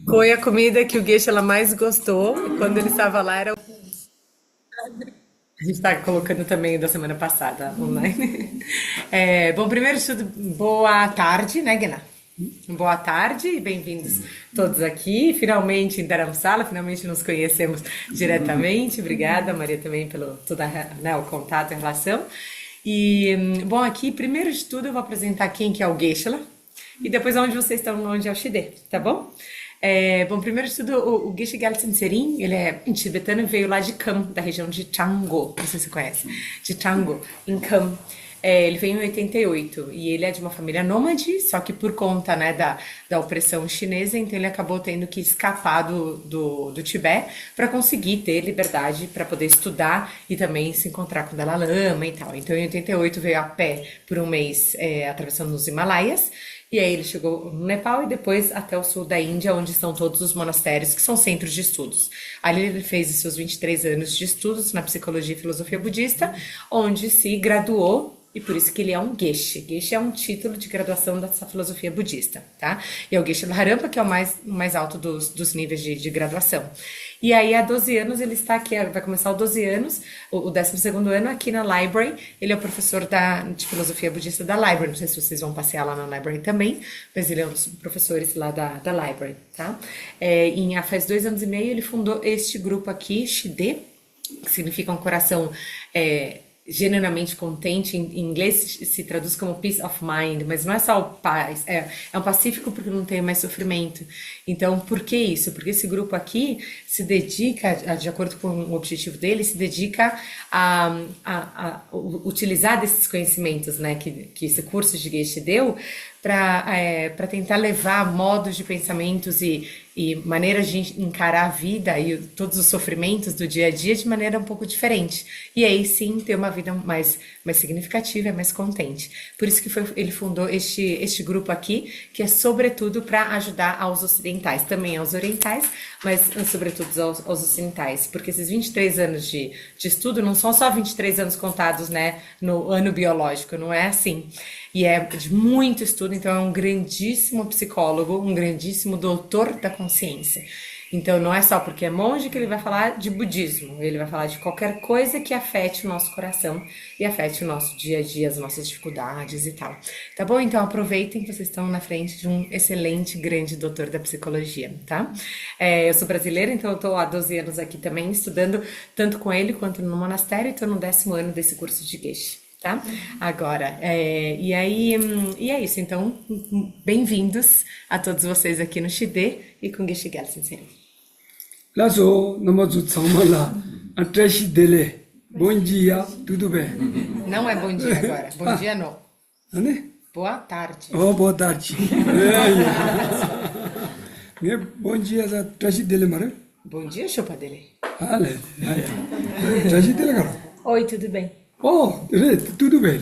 Foi a comida que o Geisha ela mais gostou. E quando ele estava lá, era. A gente está colocando também o da semana passada online. Bom, primeiro de tudo, boa tarde, né, Gena? Boa tarde e bem-vindos todos aqui. Finalmente em Dharamsala, finalmente nos conhecemos diretamente. Obrigada, Maria, também pelo todo, né, o contato, a relação. E, bom, aqui, primeiro de tudo, eu vou apresentar quem que é o Geshe-la e depois onde vocês estão, onde é o Shide, tá bom? Bom, primeiro de tudo, o Geshe Gyaltsen Tserin, ele é tibetano e veio lá de Kham, da região de Chango, não sei se você conhece, de Chango, em Kham. Ele veio em 88 e ele é de uma família nômade, só que por conta, né, da opressão chinesa, então ele acabou tendo que escapar do Tibete para conseguir ter liberdade para poder estudar e também se encontrar com o Dalai Lama e tal. Então em 88 veio a pé por um mês atravessando os Himalaias. E aí ele chegou no Nepal e depois até o sul da Índia, onde estão todos os monastérios, que são centros de estudos. Ali ele fez os seus 23 anos de estudos na psicologia e filosofia budista, onde se graduou, e por isso que ele é um Geshe. Geshe é um título de graduação dessa filosofia budista, tá? E é o Geshe Laharampa, que é o mais alto dos níveis de graduação. E aí, há 12 anos, ele está aqui, vai começar os 12 anos, o 12º ano, aqui na Library. Ele é o professor de filosofia budista da Library. Não sei se vocês vão passear lá na Library também, mas ele é um dos professores lá da Library, tá? Faz 2 anos e meio, ele fundou este grupo aqui, Shide, que significa um coração genuinamente contente. Em inglês se traduz como peace of mind, mas não é só o paz, é um pacífico porque não tem mais sofrimento. Então, por que isso? Porque esse grupo aqui se dedica, de acordo com o objetivo dele, se dedica a utilizar desses conhecimentos, né, que esse curso de Geshe deu para tentar levar modos de pensamentos e maneiras de encarar a vida e todos os sofrimentos do dia a dia de maneira um pouco diferente. E aí sim ter uma vida mais significativa, mais contente. Por isso que ele fundou este grupo aqui, que é sobretudo para ajudar aos ocidentais, também aos orientais, mas sobretudo aos ocidentais. Porque esses 23 anos de estudo não são só 23 anos contados, né, no ano biológico, não é assim. E é de muito estudo, então é um grandíssimo psicólogo, um grandíssimo doutor da consciência. Então não é só porque é monge que ele vai falar de budismo, ele vai falar de qualquer coisa que afete o nosso coração e afete o nosso dia a dia, as nossas dificuldades e tal. Tá bom? Então aproveitem que vocês estão na frente de um excelente, grande doutor da psicologia, tá? Eu sou brasileira, então eu estou há 12 anos aqui também estudando tanto com ele quanto no monastério e estou no 10º ano desse curso de Geshe. Tá? Agora, e é isso. Então, bem-vindos a todos vocês aqui no Shide e com Geshe Gyaltsen Tserin. Lazo, namazu tsamala, atrashi dele. Bom dia, tudo bem? Não é bom dia agora, bom dia não. Né? Boa tarde. Oh, boa tarde. Bom dia, atrashi dele, mara? Bom dia, chupa dele. Atrashi dele, cara. Oi, tudo bem? Oh, tudo bem.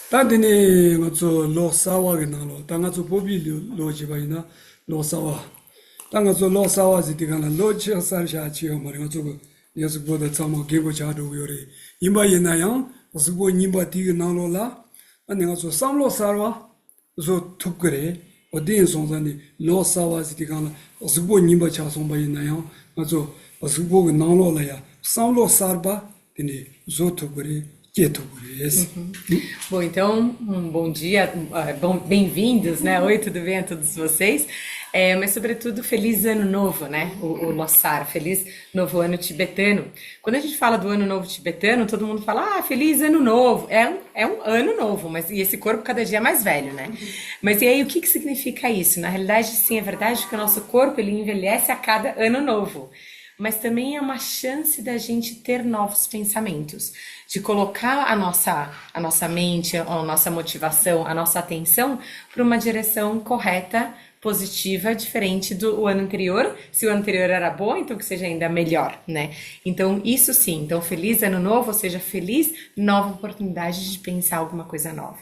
Tadini, ngazo lo sawa que não lo, tangazo bobi lo jibaina lo sawa. Tangazo lo sawa zitigana lo chasar shachiyo mari ngazo yasu boda tsamo gego chadu yori. Imba yenayang, osbo nimba tigi nalo la, ane ngazo samlo sarwa, zo tukure, odin sonzani lo sawa zitigana, osbo nimba chasomba yenayang, ngazo osbo nalo la ya, samlo sarba, tini zo tukure. Bom, então, um bom dia, bem-vindos, né? Oi, tudo bem a todos vocês? Mas, sobretudo, feliz ano novo, né? O Losar, feliz novo ano tibetano. Quando a gente fala do ano novo tibetano, todo mundo fala, feliz ano novo. É um ano novo, mas e esse corpo cada dia é mais velho, né? Mas e aí, o que significa isso? Na realidade, sim, é verdade que o nosso corpo, ele envelhece a cada ano novo. Mas também é uma chance da gente ter novos pensamentos, de colocar a nossa mente, a nossa motivação, a nossa atenção para uma direção correta, positiva, diferente do ano anterior. Se o ano anterior era bom, então que seja ainda melhor, né? Então, isso sim. Então, feliz ano novo, ou seja, feliz nova oportunidade de pensar alguma coisa nova.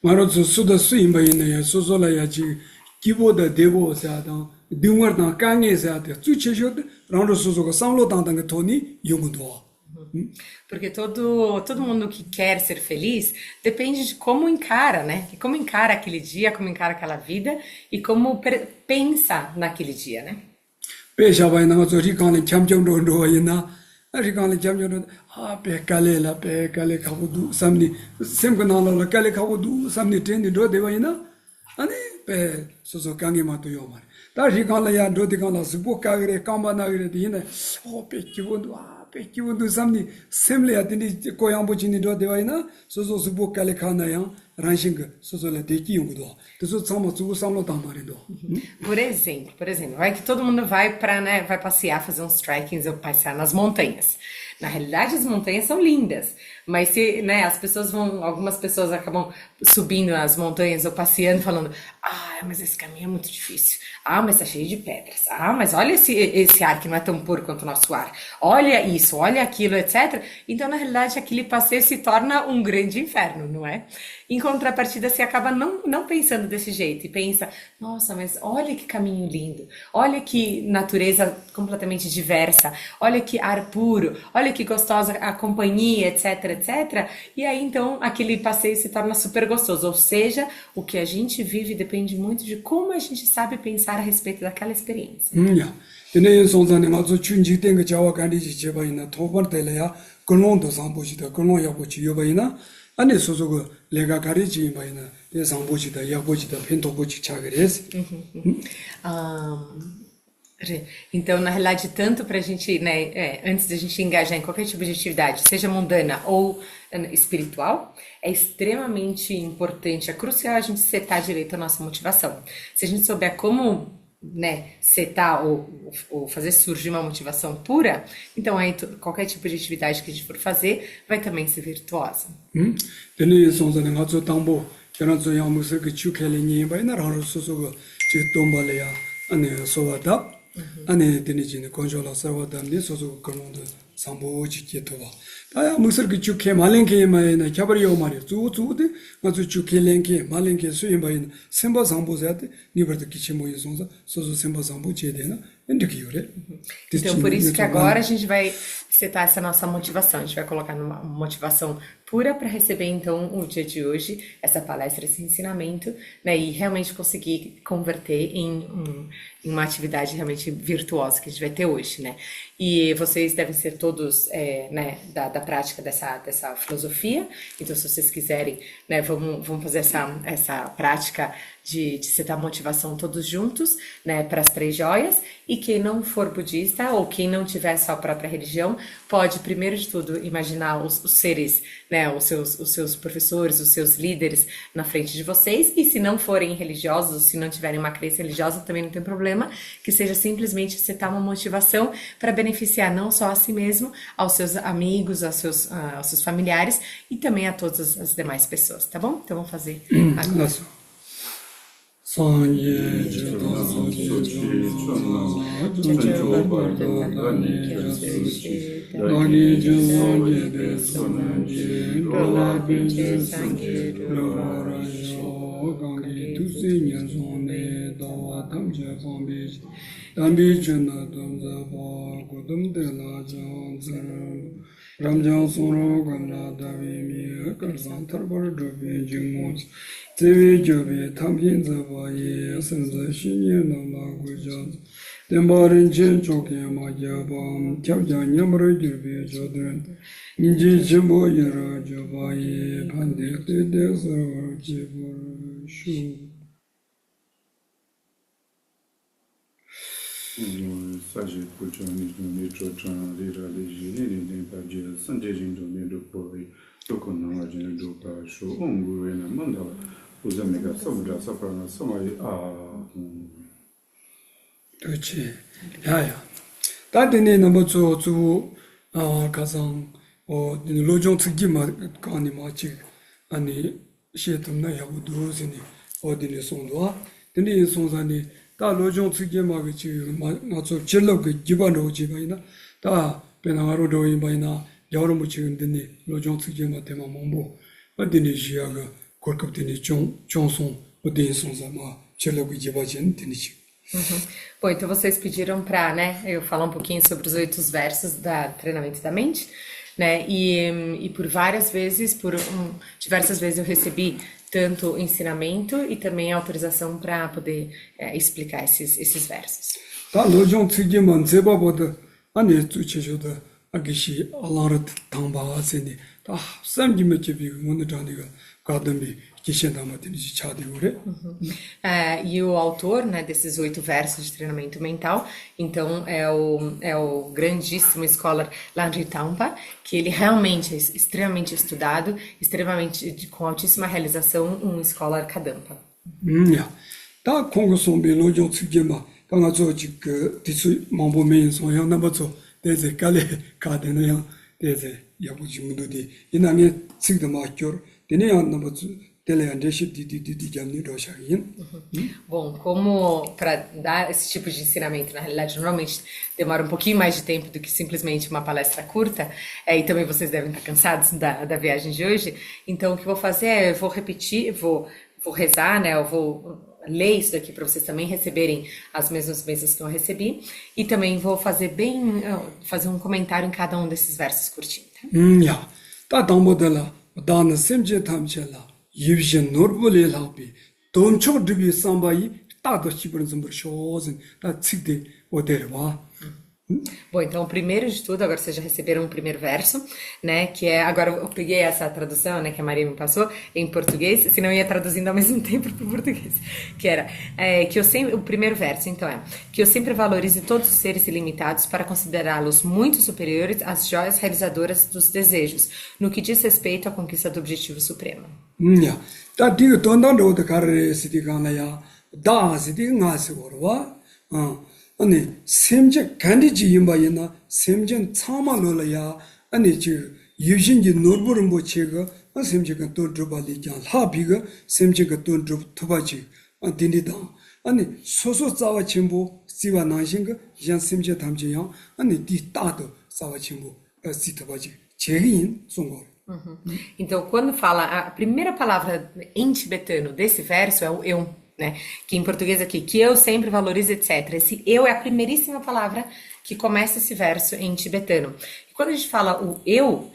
Marozo suda suimbaine, sozola yaji, kiboda devo seadang, dingwar na kange seade, tsucheshod, rando suzoga samlo tangtang toni yungudo. Porque todo mundo que quer ser feliz depende de como encara, né? E como encara aquele dia, como encara aquela vida e como pensa naquele dia, né? 배샤바이나 저리 가는 참정도로 이나 아리 가는 참정도 아 배깔래라 배깔래 가고도 삼니 셈거나라 깔래 가고도 삼니 텐디도 되바이나 아니 배 소소 강이마도 요말 다시 가라야 도디 가라 스포 가그레 깜바나그레 디네 배 기본도 배 기본도 삼니 셈레야 디니 고양보지니도 되바이나 소소 스포 깔래 가나야 란싱그 소소라 데기 용도 그래서 참마 주고 삼로 담마리도 Por exemplo, vai que todo mundo vai para, né, vai passear, fazer uns trekkings ou passear nas montanhas. Na realidade, as montanhas são lindas, mas se, né, algumas pessoas acabam subindo as montanhas ou passeando, falando, mas esse caminho é muito difícil. Mas tá cheio de pedras. Mas olha esse ar que não é tão puro quanto o nosso ar. Olha isso, olha aquilo, etc. Então, na realidade, aquele passeio se torna um grande inferno, não é? Em contrapartida, você acaba não pensando desse jeito e pensa, nossa, mas olha que caminho lindo, olha que natureza completamente diversa, olha que ar puro, olha que gostosa a companhia, etc, etc. E aí, então, aquele passeio se torna super gostoso. Ou seja, o que a gente vive depende muito de como a gente sabe pensar a respeito daquela experiência. 야, 얘네 송산에 가서 춘지된 거 자와 간디지 제바이나 토번 때려야 근론도 상보시다 근론 야보지 여바이나 아니 소소가 내가 가리지 바이나 내 상보시다 야보시다 펜토보지 차그레스 Então, na realidade, tanto para a gente, né, antes da gente engajar em qualquer tipo de atividade, seja mundana ou espiritual, é extremamente importante, é crucial a gente setar direito a nossa motivação. Se a gente souber como, né, setar ou fazer surgir uma motivação pura, então aí qualquer tipo de atividade que a gente for fazer vai também ser virtuosa. 얘네 송산에 가서 당보 저런서 야무서 그 축해리니 바이나 하루 소소가 지tom발이야 아니 소와다 아니 되니지네 건조라 서와담니 소소 근론도 상보지 기토바 다야 무서 그 축해 말랭게 마이나 캬버리오 말이 주주데 맞주 축해랭게 말랭게 수임바인 셈바 상보자데 니버도 기치 모이 송자 소소 셈바 상보 제데나 엔드기요레 Então, por isso que agora a gente vai setar essa nossa motivação. A gente vai colocar numa motivação pura para receber, então, o dia de hoje, essa palestra, esse ensinamento, né? E realmente conseguir converter em uma atividade realmente virtuosa que a gente vai ter hoje, né? E vocês devem ser todos, né, da prática dessa filosofia. Então, se vocês quiserem, né, vamos fazer essa prática de setar motivação todos juntos, né, para as 3 joias. E quem não for budista ou quem não tiver sua própria religião, pode, primeiro de tudo, imaginar os seres, né, os seus professores, os seus líderes na frente de vocês. E se não forem religiosos, ou se não tiverem uma crença religiosa, também não tem problema, que seja simplesmente setar uma motivação para beneficiar não só a si mesmo, aos seus amigos, aos seus familiares e também a todas as demais pessoas, tá bom? Então vamos fazer agora. Sanye Jeta Sanye Jona Janjo Bardo Dani Kersushi Dani Jonsanye De Sananje Dola Binje Sanye Lora Jo Gangi Tusi Nyansone Dawa Tamje Fambi Tambi Jena Tamza Ba Kudum De La Janzar Ramjan Soro Gamla Davi Mi Karsan Tarbar Dobi Jingmos Tevi Jobi Tamkin Zabaye Senza Shinye Nama Gujaz Dembarin Chen Choke Magyabam Kyabjan Yamra Jirbi Jodren Niji Chimbo Yara Jobaye Pandik Tede Sarvar Jibur Shu Saji Puchan Nitro Chan Rira Liji Nini Paji Sanjay Jindo Medo Pori Tokona Jin Dopa Shu Unguru and Mandala Uzamega Samudra Saprana Samai 그렇지. 야야. 다른데 넘어 주 가상 로종 특기 가니 마치 아니 시에tum나 야부도스니 어디네 송도와 근데 송산이 다 로종 특기 마치 맞죠. 질럭 기반으로 지바이나 다 베나가로 도이바이나 여러 무치근데 로종 특기 마테마 몽보 어디네 지야가 골급되니 종송 어디 송사마 질럭 기바진 되니지 Bom, então vocês pediram para, né, eu falar um pouquinho sobre os 8 versos da treinamento da mente, né? E por várias vezes, diversas vezes eu recebi tanto ensinamento e também autorização para poder explicar esses versos. 다 로종 특기만 제바보다 안에 주체조다 아기시 알라르 당바하세니 다 쌈기메 제비 문드라니가 가든비 기신다마든지 차디고 그래. E o autor, né, desses 8 versos de treinamento mental, então é o grandíssimo scholar Landry Tampa, que ele realmente é extremamente estudado, com altíssima realização, um scholar Kadampa. 야. 다 공고송비 로종 특기만 당가 조직 그 디스 망보면 소형 넘어서 대세 갈래 가되는 대세 야부지 문도디 이나게 지금 막겨 되네요 넘어서 Bom, como para dar esse tipo de ensinamento, na realidade, normalmente demora um pouquinho mais de tempo do que simplesmente uma palestra curta, e também vocês devem estar cansados da viagem de hoje, então o que eu vou fazer é, eu vou repetir, vou rezar, né, eu vou ler isso daqui para vocês também receberem as mesmas bênçãos que eu recebi, e também vou fazer um comentário em cada um desses versos curtinhos. 야, 다 담보들라, 다는 셈제 탐체라. 유비전 노르볼에 라비 돈초 드비 삼바이 따도 시브는 좀 쇼진 다 칙데 오데와. Bom, então, o primeiro de tudo, agora vocês já receberam o primeiro verso, né, que é, agora eu peguei essa tradução, né, que a Maria me passou, em português, senão eu ia traduzindo ao mesmo tempo para o português, que era, o primeiro verso, então que eu sempre valorize todos os seres ilimitados para considerá-los muito superiores às joias realizadoras dos desejos, no que diz respeito à conquista do objetivo supremo. 야, 다 디고 돈단도 가르레 시디가나야, 다 시디 나스고와, 아니 셈제 간디지 임바이나 셈전 참말로야 아니 지 유신지 노르부름 보체가 셈제가 또 드바리자 하비가 셈제가 또 드바지 안디니다 아니 소소 자와 침부 시와 나신가 양 셈제 담지야 아니 디 따도 자와 침부 시트바지 제인 송고. Então, quando fala, a primeira palavra em tibetano desse verso é o eu, né? Que em português aqui, que eu sempre valorizo, etc. Esse eu é a primeiríssima palavra que começa esse verso em tibetano. E quando a gente fala o eu,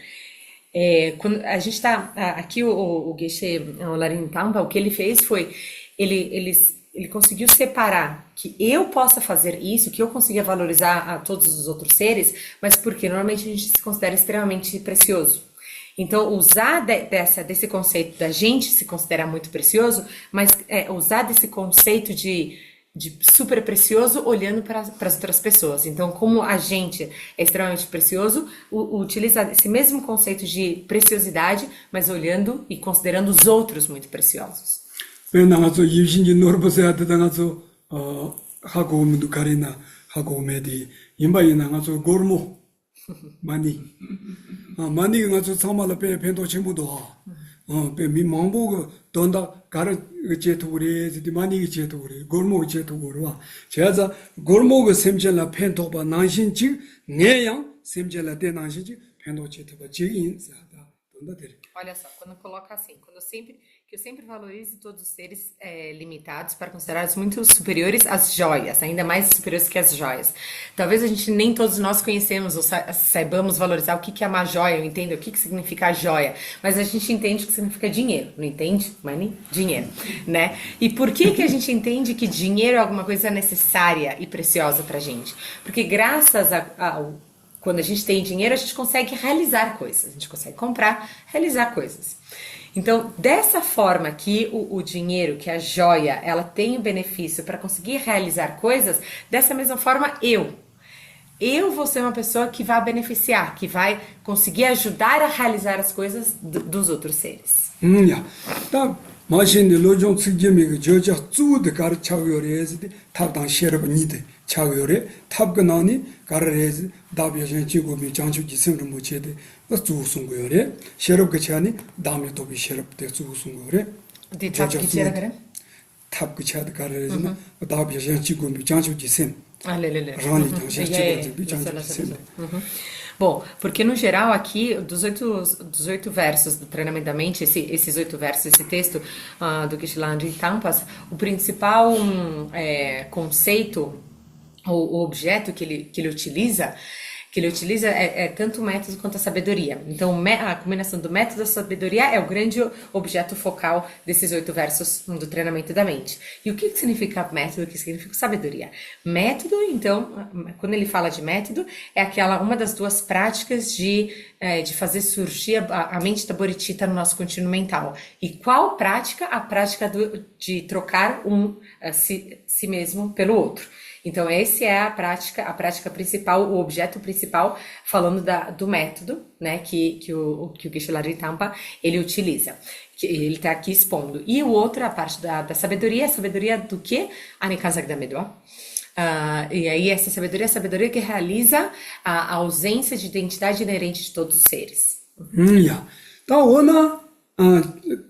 quando a gente está aqui, o Geshe Larin Tampa, o que ele fez foi, ele conseguiu separar que eu possa fazer isso, que eu consiga valorizar a todos os outros seres, mas porque normalmente a gente se considera extremamente precioso. Então, usar desse conceito da gente se considerar muito precioso, mas usar desse conceito de super precioso olhando para as outras pessoas. Então, como a gente é extremamente precioso, utiliza esse mesmo conceito de preciosidade, mas olhando e considerando os outros muito preciosos. 나가서 유신지 노르보세야 되다가서 하고 오면도 가리나 하고 오메디 임바이 나가서 고르모 많이 많이 가서 참말로 배도 친구도 배미 망보고 돈다 가르 제토그레 많이 제토그레 골목 제토그레와 제가 골목 셈젤라 펜토바 난신지 내양 셈젤라 대 난신지 펜도 제토바 지인 사다 돈다 데리. Olha só, quando coloca assim, que eu sempre valorize todos os seres limitados para considerá-los muito superiores às joias, ainda mais superiores que as joias. Talvez a gente nem todos nós conhecemos ou saibamos valorizar o que é uma joia, eu entendo o que significa a joia, mas a gente entende o que significa dinheiro, não entende? Money? Dinheiro, né? E por que a gente entende que dinheiro é alguma coisa necessária e preciosa pra gente? Porque graças quando a gente tem dinheiro, a gente consegue realizar coisas, a gente consegue comprar, realizar coisas. Então, dessa forma que o dinheiro, que a joia, ela tem o benefício para conseguir realizar coisas, dessa mesma forma eu vou ser uma pessoa que vai beneficiar, que vai conseguir ajudar a realizar as coisas dos outros seres. 딱 마신의 로종 측점이 저자 쭈드 가르 차고요레스 탑당 셰르브 니데 차고요레 탑근하니 가르레스 다비아션 지고비 장주기 생을 못체데 쭈송고요레 셰르브 그차니 다음에 도비 셰르브 때 쭈송고요레 De tabkichera, né? 탑 그차드 가르레스 다비아션 지고비 장주기 생 Lelele. 라니 장시 지고비 장주기 생. Bom, porque no geral aqui, dos oito versos do treinamento da mente, esses 8 versos, esse texto do Geshe Landry Tampas, o principal conceito, o objeto que ele utiliza que ele utiliza é tanto o método quanto a sabedoria. Então, a combinação do método e da sabedoria é o grande objeto focal desses 8 versos do treinamento da mente. E o que significa método? O que significa sabedoria? Método, então, quando ele fala de método, é uma das 2 práticas de fazer surgir a mente da Bodhicitta no nosso contínuo mental. E qual prática? A prática de trocar si mesmo pelo outro. Então, essa é a prática principal, o objeto principal, falando do método, né, que o Geshe Lampa ele utiliza. Que ele está aqui expondo. E o outro, a parte da sabedoria, a sabedoria do quê? Anikazagdamedwa. E aí, essa sabedoria é a sabedoria que realiza a ausência de identidade inerente de todos os seres. 야. 다 오나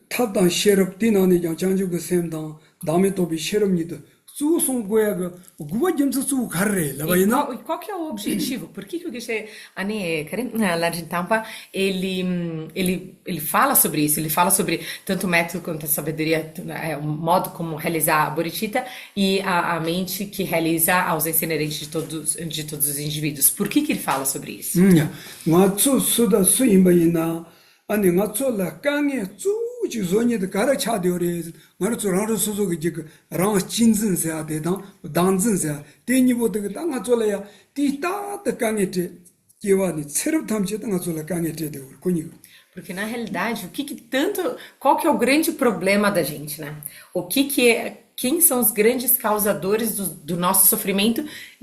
탑당 셰럽 디나니 장장주 그 셈당 다음에 또비 셰럽니다. 수송 고야 그 구바 점수 수 가래 라바이나. E qual que é o objetivo? Por que o Geshe Lampa ele fala sobre isso? Ele fala sobre tanto o método quanto a sabedoria, o modo como realizar a bodhicitta e a mente que realiza a ausência inerente de todos os indivíduos. Por que ele fala sobre isso? 야. 나츠 수다 수임바이나 아니 나츠라 강에 쭈지 존이데 가르쳐되어래. 나츠 라로 소소게 지그 랑 진진세야 되다. 당진세야. 대니보데 당아쫄래야. 디따데 강에테 기와니 체럽 탐지 당아쫄라 강에테 되고 코니. Porque na realidade, qual que é o grande problema da gente, né? Quem são os grandes causadores do nosso sofrimento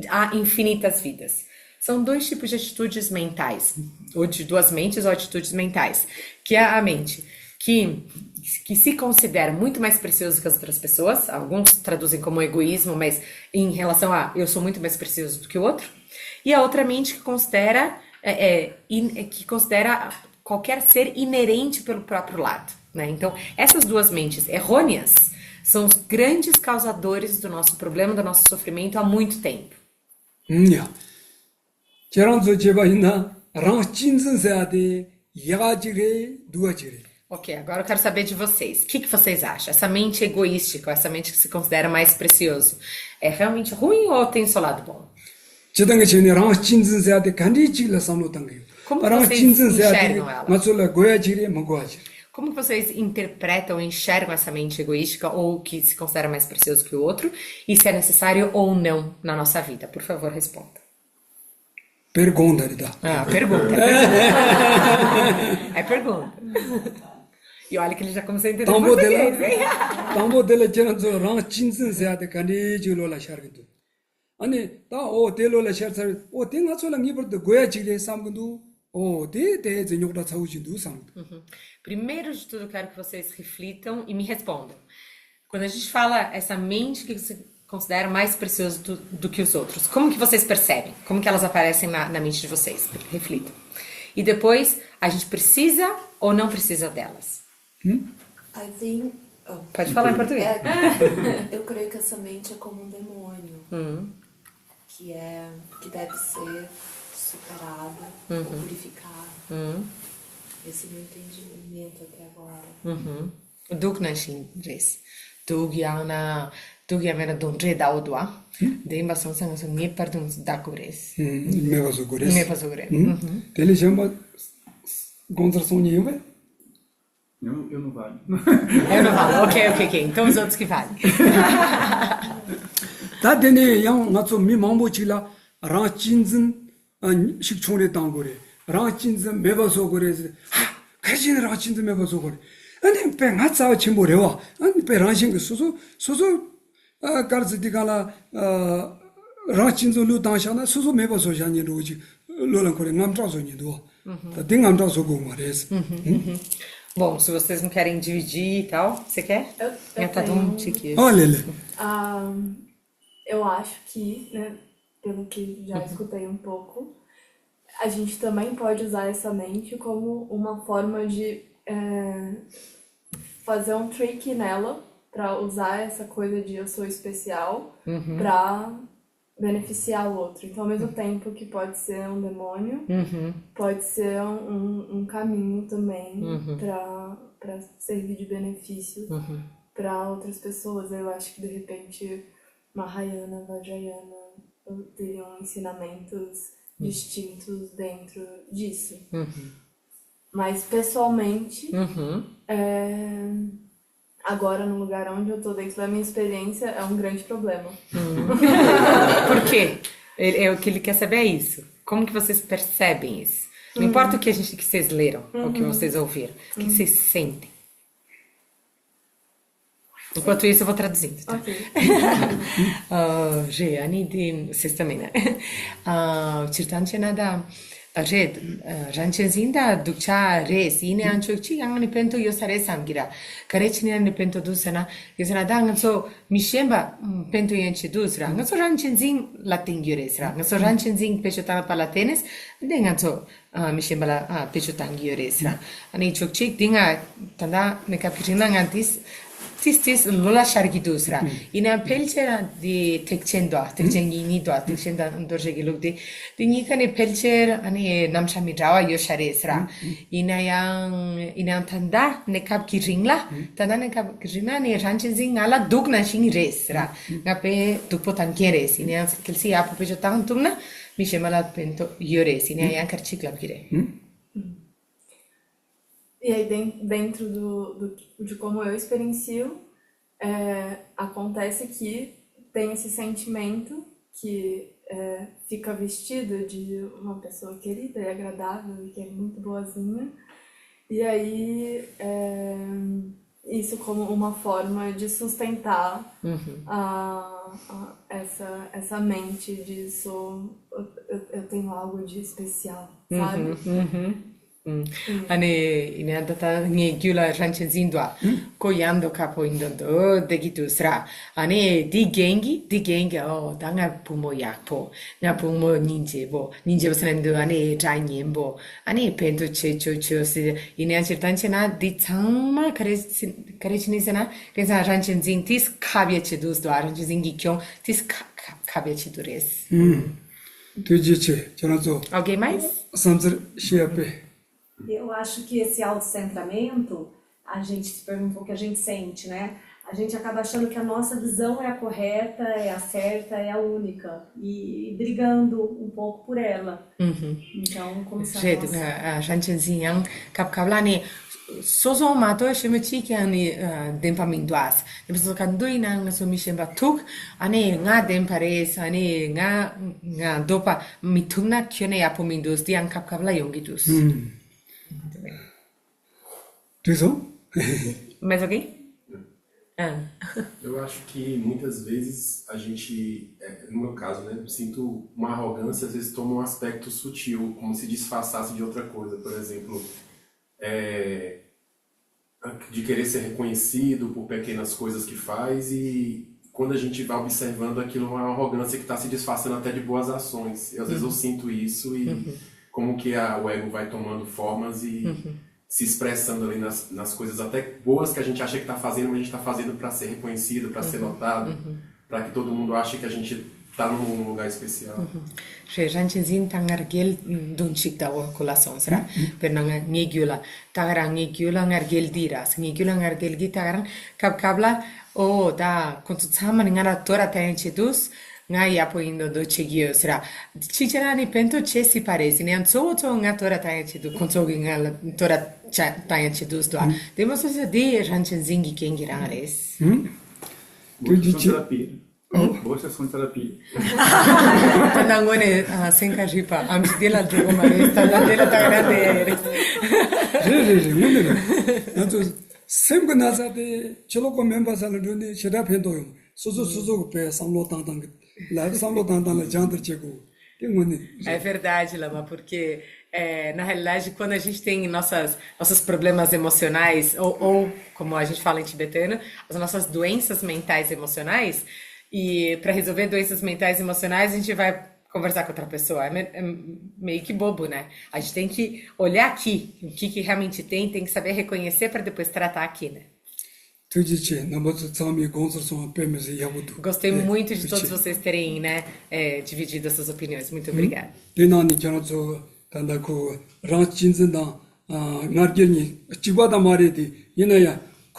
há infinitas vidas? São 2 tipos de atitudes mentais, ou de 2 mentes ou atitudes mentais, que é a mente que se considera muito mais precioso que as outras pessoas, alguns traduzem como egoísmo, mas em relação a eu sou muito mais precioso do que o outro, e a outra mente que considera qualquer ser inerente pelo próprio lado, né? Então, essas 2 mentes errôneas são os grandes causadores do nosso problema, do nosso sofrimento há muito tempo. 야. 저랑서 제바이나 랑 진진세야 돼. 야지래 누가지래. Ok, agora eu quero saber de vocês. O que vocês acham? Essa mente egoística, essa mente que se considera mais precioso, é realmente ruim ou tem seu lado bom? 저당에 전에 랑 진진세야 돼. 간디지라 삼로던 거요. Como 랑 vocês 진진세야 돼. enxergam ela? 맞sol라 고야지래 먹고야지. Como vocês interpretam, enxergam essa mente egoística ou que se considera mais precioso que o outro? E se é necessário ou não na nossa vida? Por favor, responda. Pergunta-lhe. Pergunta. É pergunta. E olha que ele já começou a entender Tambo português, hein? tambo dela 저랑서 랑 진진세야 돼. 간디지로라 샤르기도. 아니 다오 데로라 샤르 오 땡아sol라 니버도 고야지래 삼근도 오 데데 저녁다 사우진도 삼. Primeiro de tudo, eu quero que vocês reflitam e me respondam. Quando a gente fala essa mente que você considera mais precioso do que os outros, como que vocês percebem? Como que elas aparecem na mente de vocês? Reflitam. E depois, a gente precisa ou não precisa delas? I think. Pode falar em português. Eu creio que essa mente é como um demônio. Que deve ser superado ou purificado. Esse é o meu entendimento até agora. Dugnanshin diz. Dugyamena donre daudwa. De invasão sangue me perdão da cores. 메가서 그랬어. Me passou greve. 데리 젬바 곤트라송이 왜? Eu não vale. Eu não falo. Ok. Então os outros que valem. 다 되네 양 나서 미망보치라 랑 진진 식총에 땅 거래. 랑 진진 메가서 그래서 가진 랑 진진 메가서 그래. 아니 뱅아 싸워 침보래와. 아니 베랑신 그 소소 가르스디가라 랑 진진로 당샤나 소소 메가서 샤니 로지 로랑 거래 남자소니도. 다 딩남자소 고 말했어. Bom, se vocês não querem dividir e tal, você quer? Eu Tá tenho. um tique. Olha. Eu acho que, né, pelo que já escutei um pouco, a gente também pode usar essa mente como uma forma de fazer um trick nela, para usar essa coisa de eu sou especial, para beneficiar o outro. Então, ao mesmo tempo que pode ser um demônio, pode ser um caminho também para servir de benefício para outras pessoas. Eu acho que, de repente, Mahayana, Vajrayana teriam ensinamentos distintos dentro disso. Mas pessoalmente, agora no lugar onde eu tô dentro da minha experiência é um grande problema. Por quê? O que ele quer saber é isso. Como que vocês percebem isso? Não importa o que vocês leram, ou o que vocês ouviram. O que vocês sentem. Enquanto isso, eu vou traduzindo. Tá? Ok. Vocês também, né? Cirtancenada, rancenzinda, ducha, res, ine anchochi, angani pento yosare samgira. Carechini ne pento dusana, yosana danganso, mishemba, pento yenchi dusra. Ngaso rancenzin latingyuresra. Ngaso rancenzin pechotana palatenes, denganso, mishemba la pechotangyuresra. Ani chokchik, dinga, tanda, nekapirina ngantis, Tis lola shargi dusra. Ina pelcher di tekchengi do tekchenda dorjegi lugdi. Di nikane pelcher ani namshami jawa yosharesra. Ina tanda nekap kiringla. Tanda nekap kiringla ni ranchenzing ala dugna shing resra. Ngape dupotan keres. Ina kelsi apo pejo tantumna mishemala pento yores. Ina yan karchikla kire. E aí, dentro de como eu experiencio, acontece que tem esse sentimento que fica vestido de uma pessoa querida e agradável e que é muito boazinha. E aí, isso como uma forma de sustentar essa mente de eu tenho algo de especial, sabe? Ane ina data nge gyula ranchenzindwa koyando kapo indondo degitusra ane digengi danga pumo yakpo na pumo ninjebo senendo ane janyembo ane pento checho se ina cirtanchena di tsama karechinisena kesa ranchenzintis kabiecidus do ranchezingi kyon tis kabiecidures. Tujiche, 저는 Alguém mais? samzer shiape. Eu acho que esse autocentramento, a gente se perguntou o que a gente sente, né? A gente acaba achando que a nossa visão é a correta, é a certa, é a única. E brigando um pouco por ela. Então, como se a nossa... A rancenzinhang kapkablani sozo mato shimichi que ani dempaminduas. Depois que andoi na sumishemba tuk, ani nga dempares, ani nga dopa mituna kyone apomindus diang kapkabla yongitus. Muito bem. 그래서 Mais alguém? Eu acho que muitas vezes a gente, no meu caso, né, sinto uma arrogância, às vezes toma um aspecto sutil, como se disfarçasse de outra coisa. Por exemplo, de querer ser reconhecido por pequenas coisas que faz e quando a gente vai observando aquilo é uma arrogância que está se disfarçando até de boas ações. E às vezes eu sinto isso e como que o ego vai tomando formas e se expressando ali nas coisas até boas que a gente acha que está fazendo, mas a gente está fazendo para ser reconhecido, para ser notado, para que todo mundo ache que a gente está num lugar especial. Rancenzin tangargel dunchik da colação, será? Pernanga ngigula, tangarang ngigula ngargel diras, ngigula ngargel gitaran kabla da quando tsama ngara tora taenchedus ngai apoindo do chegio será? Chicherani pento che si parece, ne anso nga tora taenchedu, konsogi ngala tora taenchedus do. Temos essa de rancenzingi kengirares. Boa sessão de terapia. Tanangone senka jipa, amstela jogo mares, tanandela tagrande. 문제는 나도 sempre 나사데 저로고 멤버들은 눈이 제가 팬도요. 소소 배 삼로 당당 lá 삼로 당당을 jan들지고 É verdade, Lama, porque na realidade quando a gente tem nossos problemas emocionais ou como a gente fala em tibetano, as nossas doenças mentais emocionais e para resolver doenças mentais emocionais a gente vai conversar com outra pessoa, é meio que bobo, né? A gente tem que olhar aqui, o que realmente tem que saber reconhecer para depois tratar aqui, né? Gostei muito de todos vocês terem, né, dividido as suas opiniões. Muito obrigada.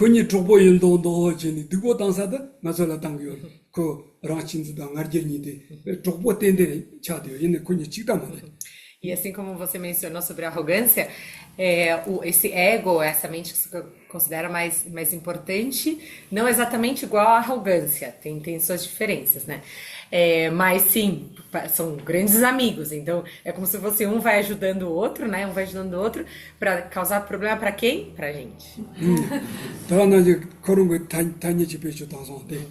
kunyi trobo yendo do jeni dugo dansada nazola dangyo ko ranchinzi da ngarjeni de trobo tende chadio yene kunyi chidamade. E assim como você mencionou sobre a arrogância, esse ego, essa mente que se considera mais importante, não exatamente igual à arrogância, tem suas diferenças, né? Mas sim, são grandes amigos, então é como se fosse um vai ajudando o outro, né? Um vai ajudando o outro para causar problema para quem? Pra gente. 다나 이제 그런 거 단위 집에 주다서데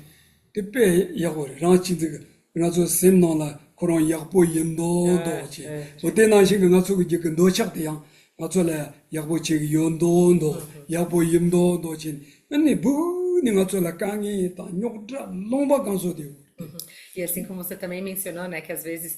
그때 야고를 라친지 그나서 셈나라 그런 약보 연도도지 그때나 신경 가지고 이제 그 노착대양 가져라 약보 제 연도도 약보 연도도지 근데 뭐니 가져라 강이 다 욕자 롱바 간소되고 E assim como você também mencionou, né, que às vezes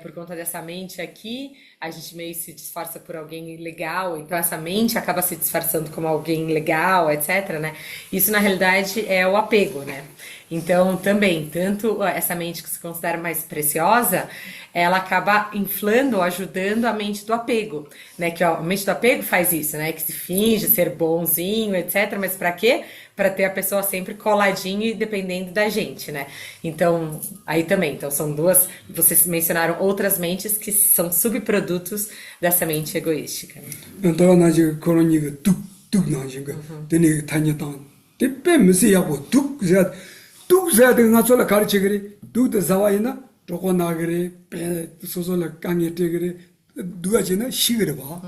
por conta dessa mente aqui, a gente meio se disfarça por alguém legal, então essa mente acaba se disfarçando como alguém legal, etc, né? Isso na realidade é o apego, né? Então também, tanto essa mente que se considera mais preciosa, ela acaba inflando ou ajudando a mente do apego, né? Que a mente do apego faz isso, né? Que se finge ser bonzinho, etc, mas para quê? Para ter a pessoa sempre coladinho e dependendo da gente, né? Então, aí também, então são duas, vocês mencionaram outras mentes que são subprodutos dessa mente egoística. então 나 지금 그런 얘기 뚝뚝 나신 거 되네 다녔던 대패 무시하고 뚝해야 되는 가서라 가르쳐 그래 뚝도 자와이나 조금 나 그래 배 소소라 강에 때 그래 누가 지나 시그래 봐.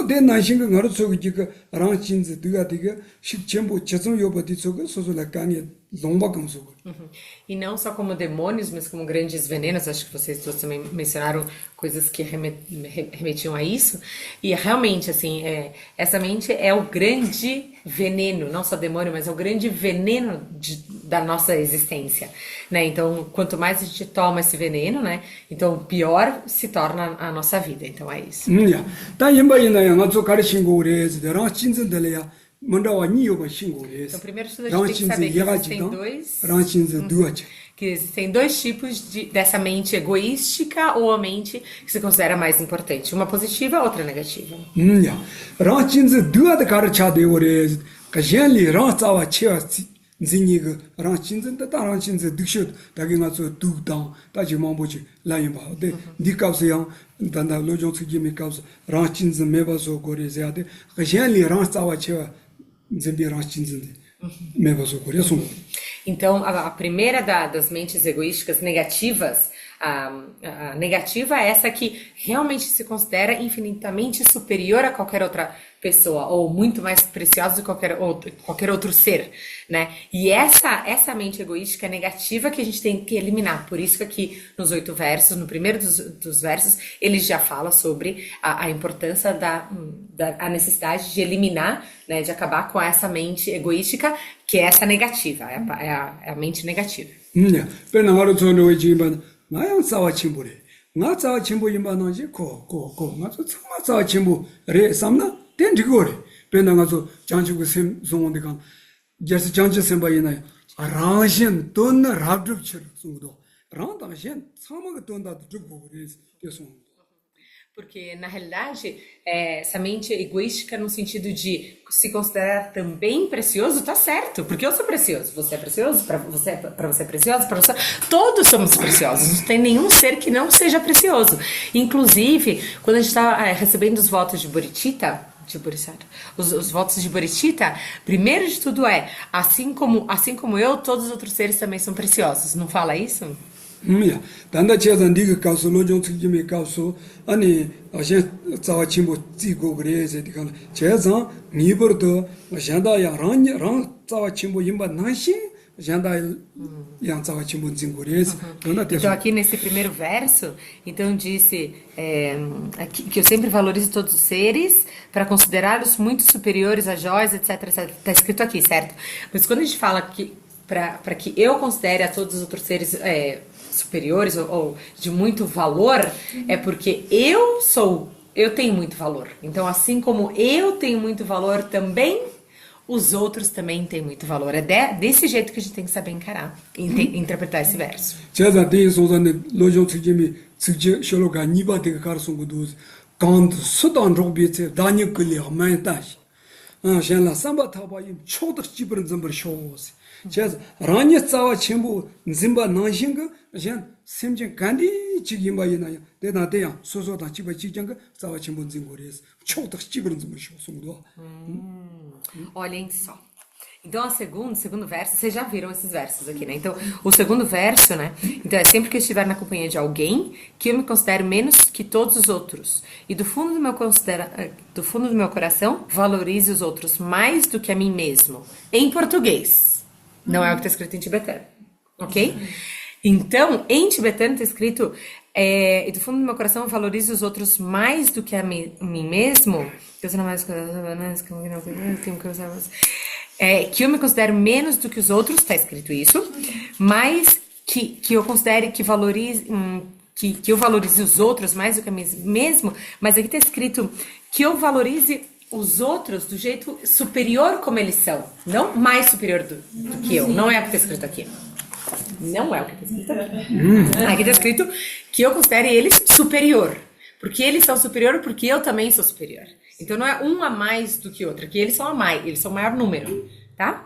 내 나신 거 가르쳐 그 랑친즈 누가 되게 식 전부 저성 요버디 속에 소소라 강에 롱바금 속에. E não só como demônios, mas como grandes venenos. Acho que vocês todos também mencionaram coisas que remetiam a isso. E realmente, assim, essa mente é o grande veneno, não só demônio, mas é o grande veneno da nossa existência, né? Então, quanto mais a gente toma esse veneno, né? Então, pior se torna a nossa vida. Então, é isso. 다 임바이나야 가서 가르친 거 그래서 내가 진전들이야. Então, primeiro tudo a gente tem que saber que existem dois tipos dessa mente egoística ou a mente que se considera mais importante. Uma positiva, outra negativa. zinyiga ranchinzen da ranchinzen dikshot dagina so dugdang da ji mamboji layin ba de dikawseyang danda lojong tsigi kaws ranchinzen meba so gore zade gjenli ranch tawa chewa zimbi ranchinzen meba so gore so. Então, a primeira das mentes egoísticas negativas, a negativa é essa que realmente se considera infinitamente superior a qualquer outra pessoa, ou muito mais preciosa do que qualquer outro ser, né? E essa mente egoística negativa que a gente tem que eliminar. Por isso que aqui nos 8 versos, no primeiro dos versos, ele já fala sobre a importância a necessidade de eliminar, né, de acabar com essa mente egoística, que é essa negativa, é a mente negativa. 나야 싸워 친구래. 나 싸워 친구 임바노지 고. 나 싸워 친구 레 삼나 된지고래. 배나가서 장주고 셈 송원데가 제스 장주 셈바이나 아라신 돈 랍드처 송도. 라다신 사마가 돈다 듣고 그래서 계속. Porque, na realidade, essa mente egoística no sentido de se considerar também precioso, tá certo, porque eu sou precioso, você é precioso, para você é precioso, para você... Todos somos preciosos, não tem nenhum ser que não seja precioso. Inclusive, quando a gente está recebendo os votos de Bodhicitta, os votos de Bodhicitta, primeiro de tudo assim como eu, todos os outros seres também são preciosos, não fala isso? 단다 제가 네가 가서 로종 특집에 가서 아니 어제 자와 친구 찍고 그래서 내가 제가 니버도 ዣ다야 랑 자와 친구 임바 나시 ዣ다 양 자와 친구 찍고 그래서 Então aqui nesse primeiro verso, então disse que eu sempre valorizo todos os seres para considerá-los muito superiores a joias, etc. Está escrito aqui, certo? Mas quando a gente fala que para que eu considere a todos os outros seres superiores ou de muito valor, é porque eu tenho muito valor. Então, assim como eu tenho muito valor também, os outros também têm muito valor. É desse jeito que a gente tem que saber encarar, interpretar esse verso. 제가 대소선의 로종 특집이 직접 쇼로가 니바데가 가르친 것도 간 수단 로비체 다니 끌려 마이다시 쟨라 삼바 타바임 초덕 집으로 점버 쇼스 제가 라니 싸와 전부 짐바 나신거 쟨 심진 간디 지기마이나요 대나대야 소소다 집에 지정거 싸와 전부 짐고리스 초덕 집으로 점버 쇼스도 Olhem só. Então, o segundo verso, vocês já viram esses versos aqui, né? Então, o segundo verso, né? Então, é sempre que eu estiver na companhia de alguém que eu me considero menos que todos os outros. E do fundo do meu coração, valorize os outros mais do que a mim mesmo. Em português. Não é o que está escrito em tibetano. Ok? Então, em tibetano está escrito... e do fundo do meu coração, valorize os outros mais do que a mim mesmo. Eu sou mais... que eu me considero menos do que os outros, está escrito isso, mas que eu considere que valorize, que eu valorize os outros mais do que a mim mesmo, mas aqui está escrito que eu valorize os outros do jeito superior como eles são, não mais superior do que eu, não é o que está escrito aqui. Não é o que está escrito aqui. Aqui está escrito que eu considere eles superior, porque eles são superior porque eu também sou superior. Então não é um a mais do que outro, aqui eles são eles são o maior número, tá?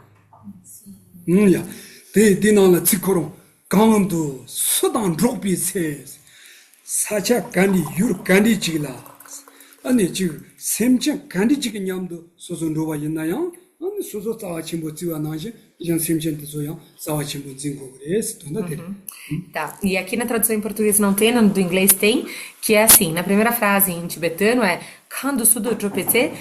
야, 대디나나 지코로 강원도 수단 로비세 사차 간디 유르 간디 지라 아니 지금 샘chen 간디 지긴 냠도 소소 로바 있나요? 아니 소소 싸와 침보 지와 나지 이전 샘chen 도소요 싸와 침보 진고 그래서 돈다 돼. Tá, e aqui na tradução em português não tem, no do inglês tem, que é assim, na primeira frase em tibetano é Kando Sudo Tropete,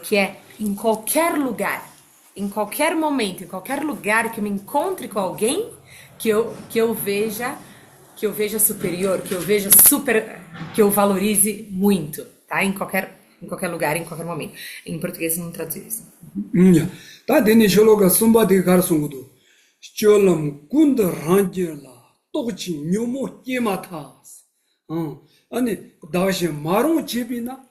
que é em qualquer lugar, em qualquer momento, em qualquer lugar que eu me encontre com alguém, que eu veja superior, que eu valorize muito, tá? Em qualquer lugar, em qualquer momento. Em português não traduz isso. 다 되니 쇼로가 숨바디 가르송도 쫄람 군드 란지라 똑치 묘모 깨마타스 아니 다시 마로 집이나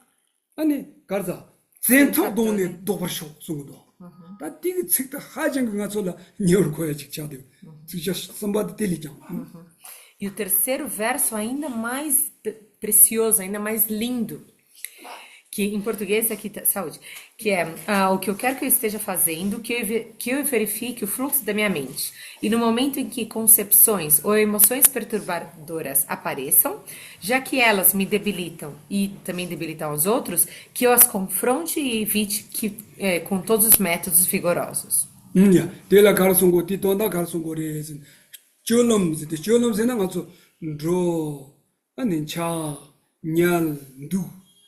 아니 가자 센터 돈에 도버쇼 송도 다 되게 책다 하진 거 가서라 니얼 거야 직자도 진짜 숨바디 들리죠. E o terceiro verso ainda mais precioso, ainda mais lindo, que em português aqui tá, saúde, que é o que eu quero que eu esteja fazendo, que eu verifique o fluxo da minha mente. E no momento em que concepções ou emoções perturbadoras apareçam, já que elas me debilitam e também debilitam os outros, que eu as confronte e evite com todos os métodos vigorosos. 데라 가르송고 티톤다 가르송고레스 쫄놈세는 가서 로 아니 차 냐두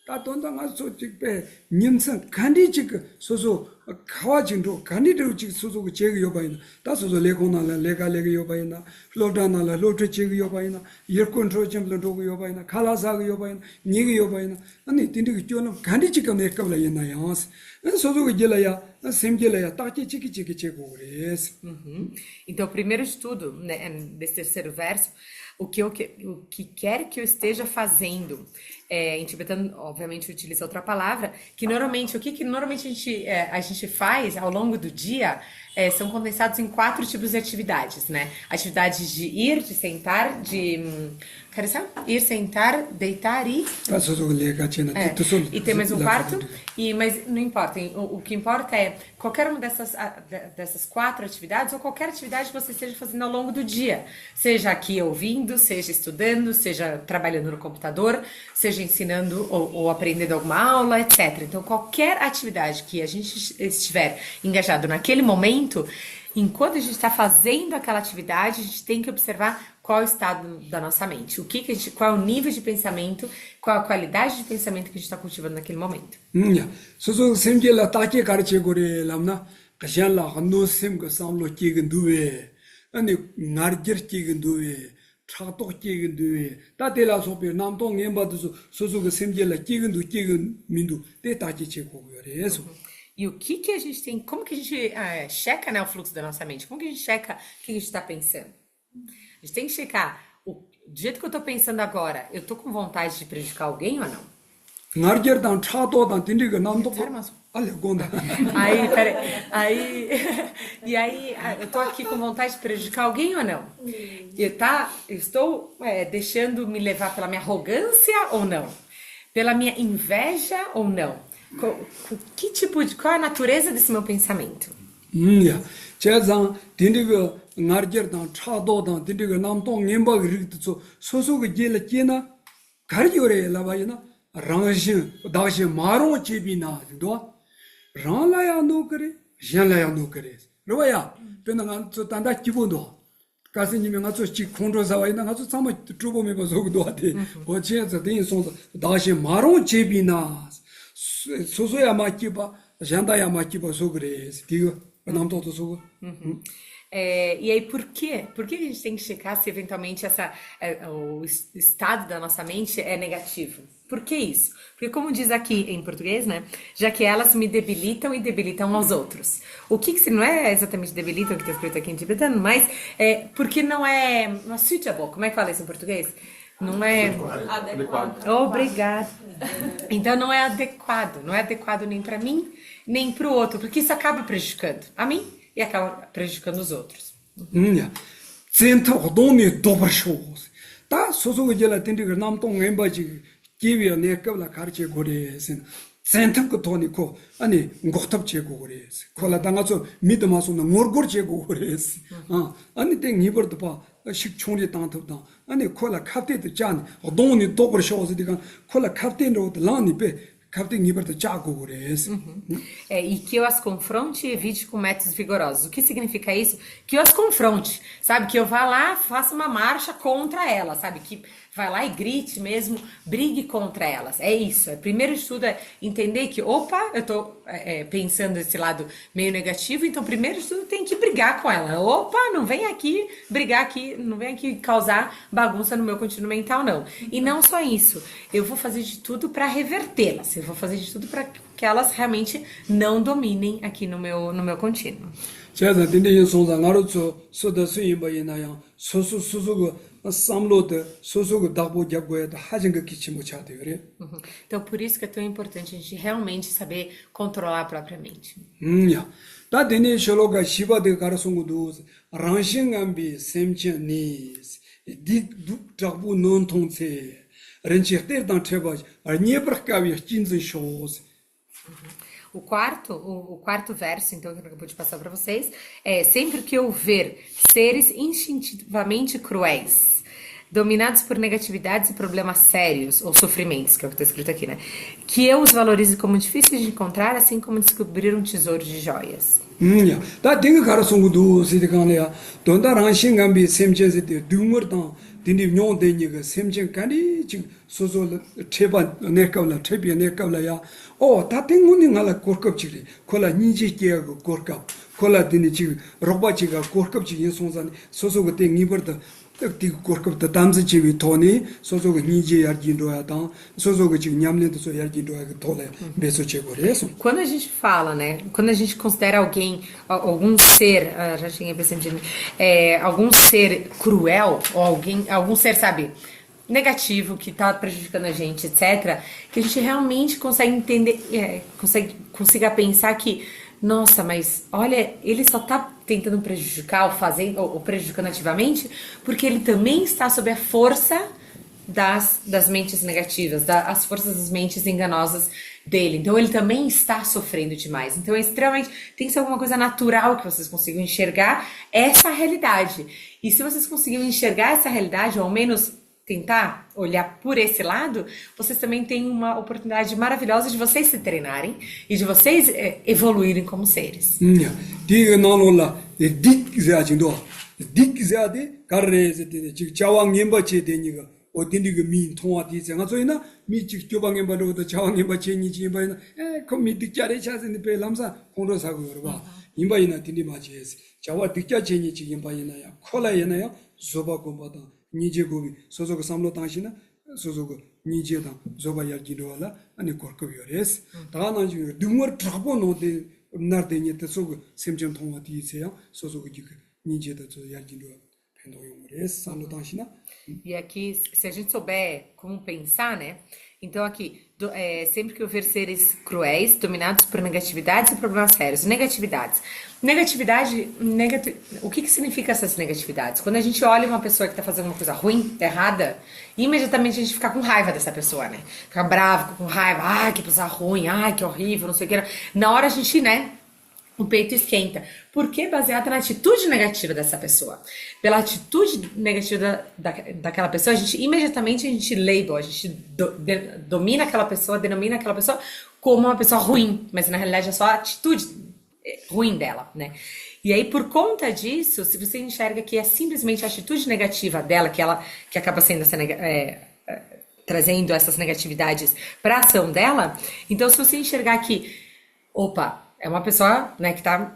다 돈다 가서 직배 님선 간디직 소소 가와진도 간디도 직 소소 제거 요바이나 다 소소 레고나라 레가 요바이나 플로다나라 로트 제거 요바이나 이어 컨트롤 젬블도 요바이나 칼라사가 요바이나 니가 요바이나 아니 딘디 쫄놈 간디직 내까블라 있나요 소소 gelaya semgelaya tati tiki 제고 그래서 Então, primeiro de tudo, né, desse terceiro verso, o que quer que eu esteja fazendo, em tibetano, obviamente, utiliza outra palavra, que normalmente, o que normalmente a gente faz ao longo do dia, são condensados em 4 tipos de atividades, né? Atividades de ir, de sentar, ir, sentar, deitar e... E tem mais um quarto, mas não importa, o que importa é qualquer uma dessas 4 atividades ou qualquer atividade que você esteja fazendo ao longo do dia, seja aqui ouvindo, seja estudando, seja trabalhando no computador, seja ensinando ou aprendendo alguma aula, etc. Então, qualquer atividade que a gente estiver engajado naquele momento, enquanto a gente está fazendo aquela atividade, a gente tem que observar qual é o estado da nossa mente, qual é o nível de pensamento, qual a qualidade de pensamento que a gente está cultivando naquele momento. 소소 semgela taki 가르쳐 고래 람나 가샬라 한노 sem가 상로 끼근 두에 아니 나르겨 끼근 두에 차도 끼근 두에 다텔라 소비 남동 엠바도 소소가 semgela 끼근 두 끼근 민두 때 taki 제고 그래서 E o que a gente tem, como que a gente checa, né, o fluxo da nossa mente? Como que a gente checa o que a gente está pensando? A gente tem que checar, do jeito que eu estou pensando agora, eu estou com vontade de prejudicar alguém ou não? 나르겨단 차도단 딘디가 남도 알려 gonda. E aí, eu tô aqui com vontade de prejudicar alguém ou não? Eu estou deixando me levar pela minha arrogância ou não? Pela minha inveja ou não? Que tipo de, qual é a natureza desse meu pensamento? 야, 제상 딘디가 나르저당 차도당 딘디가 남동 님바 그릭도 소소가 제라 제나 가르요레 라바이나 랑신 다시 마로 제비나 도 랑라야 노그레 얀라야 노그레 로야 변나가 저 단다 기본도 가스님이 가서 지 콘트로사와이나 가서 참아 주보면 거서도 하대 어째서 대인 손서 다시 마로 제비나 소소야 마키바 jandaia maquiba sobre esse digo não tô sobre E aí, por quê? Por que a gente tem que checar se eventualmente o estado da nossa mente é negativo? Por que isso? Porque como diz aqui em português, né? Já que elas me debilitam e debilitam aos outros. O que não é exatamente debilitam, que está escrito aqui em tibetano, mas porque não é suitable. Como é que fala isso em português? Não é Adequado. Obrigada. Então não é adequado nem para mim, nem para o outro, porque isso acaba prejudicando a mim e acaba prejudicando os outros. Senta o dono dobro shows. Tá, soso que ela tem que não tão embaixo que via né que ela carche corresse. Senta que tonico, ani gostab chego corresse. Cola dangaso midmaso no morgor chego corresse. Ani tem niberto pa 식총리 당토다 아니 콜라 카테도 짠 어동이 도그르 쇼스디가 콜라 카테노 라니페 카테 니버도 짜고 그래서 E que eu as confronte e evite com métodos vigorosos. O que significa isso? Que eu as confronte, sabe? Que eu vá lá, faça uma marcha contra elas, sabe? Que vai lá e grite mesmo, brigue contra elas. É isso. Primeiro de tudo é entender que, opa, eu tô pensando desse lado meio negativo, então primeiro de tudo tem que brigar com ela. Opa, não vem aqui brigar aqui, não vem aqui causar bagunça no meu contínuo mental, não. E não só isso, eu vou fazer de tudo para revertê-las. Eu vou fazer de tudo para que elas realmente não dominem aqui no meu contínuo. 제가 딘데 손자 나로서 소다 수임바이나야 소소소소고 삼로데 소소고 다보 잡고에다 하진 거 기치 못 차대 그래. Então por isso que é tão importante a gente realmente saber controlar a própria mente. 야. 다 딘데 셜로가 시바데 가르송고도 랑싱암비 셈체니스 딕 잡고 논 통세 렌치르 당 트레바 아니브르카비 진즈 쇼스 O quarto verso, então, que eu acabei de passar para vocês, é: sempre que eu ver seres instintivamente cruéis, dominados por negatividades e problemas sérios, ou sofrimentos, que é o que está escrito aqui, né? Que eu os valorize como difíceis de encontrar, assim como descobrir um tesouro de joias. 다 딩가 가르송고도 시디가네야 돈다랑 신감비 셈체세데 둥머당 딘디 뇽데니가 셈체까니 지 소소 체바 네카블라 체비 네카블라야 다 땡문이 나라 고르컵지리 콜라 니지케고 고르컵 콜라 딘디 지 로바지가 고르컵지 인송산 소소가 땡니버다 딱 고르컵다 담즈지비 토니 소소가 니지 야진도야다 소소가 지 냠렌도 소 야진도야 토레 베소체고레소 Quando a gente fala, né? Quando a gente considera alguém, algum ser, já tinha percebido, algum ser cruel, ou algum ser, sabe, negativo, que tá prejudicando a gente, etc., que a gente realmente consegue entender, consiga pensar que, nossa, mas olha, ele só tá tentando prejudicar ou prejudicando ativamente, porque ele também está sob a força das mentes negativas, as forças das mentes enganosas dele. Então ele também está sofrendo demais. Então é extremamente, tem que ser alguma coisa natural que vocês consigam enxergar essa realidade. E se vocês conseguirem enxergar essa realidade, ou ao menos tentar olhar por esse lado, vocês também têm uma oportunidade maravilhosa de vocês se treinarem e de vocês evoluírem como seres. 디가 나노라 딕자진도 딕자데 가르레즈데 지 자왕 멤버체 되니가 어딘디가 민 통화디 생아서이나 미직 교방에 바로도 자왕 멤버체니 지바이나 코미 딕자레 차스니 베람사 공로사고 여러분 임바이나 딘디 마치에스 자와 딕자체니 지임바이나야 콜라이나야 조바고바다 니제고비 소소고 삼로 당시나 소소고 니제다 조바야기도라 아니 고르코비오레스 다나지 둥어 트라보노데 나르데니테 소고 셈점 통화디 있어요 소소고 지그 니제다 조 야기도 endo 용으로 산로 당시나 E aqui, se a gente souber como pensar, né? Então aqui, sempre que eu ver seres cruéis, dominados por negatividades e problemas sérios. Negatividades. O que significa essas negatividades? Quando a gente olha uma pessoa que está fazendo uma coisa ruim, errada, imediatamente a gente fica com raiva dessa pessoa, né? Fica bravo, com raiva. Ai, que pessoa ruim. Ai, que horrível, não sei o que. Na hora a gente, né? O peito esquenta. Por quê? Baseado na atitude negativa dessa pessoa. Pela atitude negativa daquela pessoa, a gente imediatamente label, a gente domina aquela pessoa, denomina aquela pessoa como uma pessoa ruim. Mas na realidade é só a atitude ruim dela, né? E aí, por conta disso, se você enxerga que é simplesmente a atitude negativa dela, que acaba sendo essa trazendo essas negatividades para a ação dela, então se você enxergar que, opa, é uma pessoa, né, que tá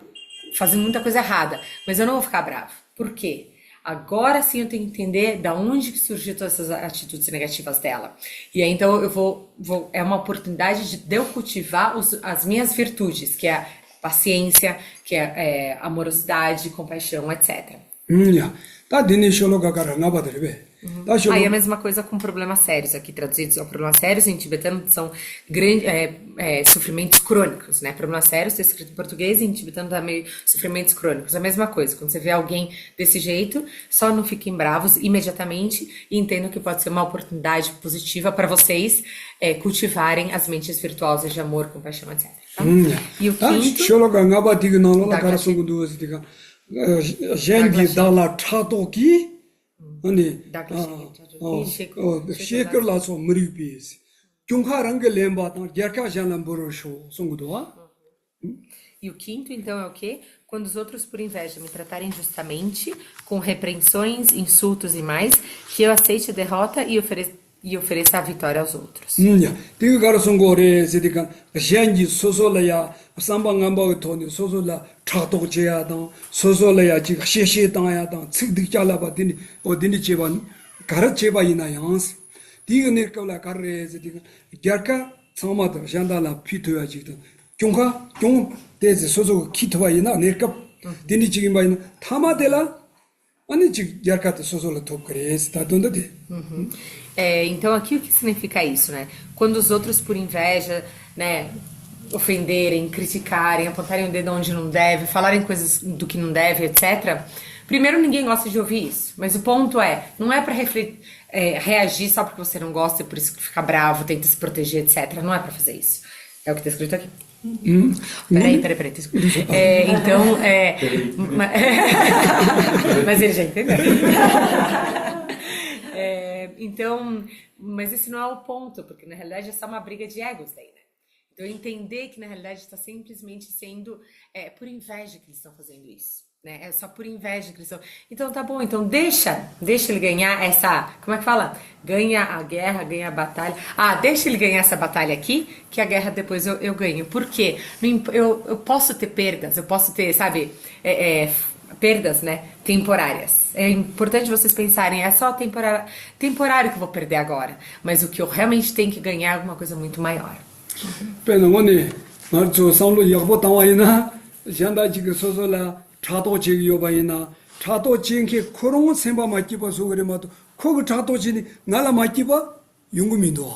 fazendo muita coisa errada, mas eu não vou ficar bravo. Por quê? Agora sim eu tenho que entender da onde que surgiu todas essas atitudes negativas dela. E aí então é uma oportunidade de eu cultivar as minhas virtudes, que é a paciência, que é amorosidade, compaixão, etc. 야, 다 니네 쇼로가 가라 나바들베. 다 쇼로. Aí a mesma coisa com problemas sérios, aqui traduzidos ao problemas sérios em tibetano são sofrimentos crônicos, né? Problemas sérios, está escrito em português, e em tibetano também sofrimentos crônicos. A mesma coisa, quando você vê alguém desse jeito, só não fiquem bravos imediatamente e entendam que pode ser uma oportunidade positiva para vocês cultivarem as mentes virtuosas de amor, compaixão, etc. Tá? E o quinto... 쇼로가 나바디가 나로라 가라송고 두어스디가 젠기 달라 차도기 아니 셰크라서 머리비스 중카랑게 렘바타 게카잔람 보로쇼 송구도와 E o quinto, então, é o quê? Quando os outros, por inveja, me tratarem injustamente, com repreensões, insultos e mais, que eu aceite a derrota e ofereça a vitória aos outros. 디가 가라송고레 세디가 젠지 소소라야 삼방암바의 돈이 소소라 차도제야다 소소라야 지가 셰셰당야다 츠득잘라바 디니 어디니 제반 가르제바이나 양스 디가 네컬라 가르레 디가 겨카 참마다 잔달라 피토야 지도 경가 경 데즈 소소 키토바이나 네컵 디니 지금 바이나 타마델라 아니 지 겨카도 소소라 토크레스 다돈데 Então aqui o que significa isso, né? Quando os outros por inveja, né, ofenderem, criticarem, apontarem o dedo onde não deve, falarem coisas do que não deve, etc. Primeiro, ninguém gosta de ouvir isso, mas o ponto não é para reagir só porque você não gosta e por isso que fica bravo, tenta se proteger, etc. Não é para fazer isso. É o que está escrito aqui. Peraí. Então, mas ele já entendeu. Então, mas esse não é o ponto, porque na realidade é só uma briga de egos daí, né? Então, entender que na realidade está simplesmente sendo por inveja que eles estão fazendo isso, né? É só por inveja que eles estão... Então, tá bom, então deixa ele ganhar essa... Como é que fala? Ganha a guerra, ganha a batalha. Deixa ele ganhar essa batalha aqui, que a guerra depois eu ganho. Por quê? Eu posso ter perdas, eu posso ter, sabe... perdas, né, temporárias. É importante vocês pensarem, é só temporário que eu vou perder agora, mas o que eu realmente tenho que ganhar é alguma coisa muito maior. 배는 말저 상로 여보 당와이나 잔다지가 소소라 차도 지요바이나 차도 지행케 코롱 셈바 맞기버서 그래마도 코그 차도 지니 나라 맞기버 용금인도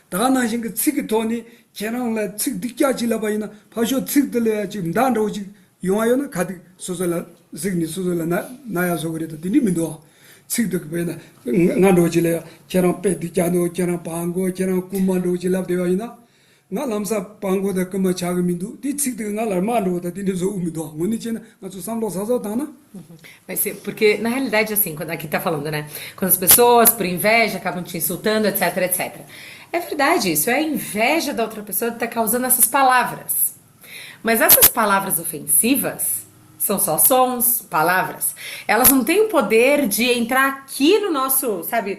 다나신 그 츠기 돈이 제랑라 츠 득자질라바이나 파쇼 츠들래야 지금 난로지 용하여나 가득 소소라 signi suzula naya sogreto dini mindo sigdok bena ngando chile cheran pe dikano cheran pango cheran kumando chila dewaina nga lamsa pango da kama chagmindo di sigdok nga larmando da dini zo umido ngoni chena ngaso samlo sazo dana. Porque na realidade assim, quando aqui tá falando, né, quando as pessoas por inveja acabam te insultando, etc, etc. É verdade, isso é a inveja da outra pessoa que tá causando essas palavras. Mas essas palavras ofensivas são só sons, palavras. Elas não têm o poder de entrar aqui no nosso, sabe,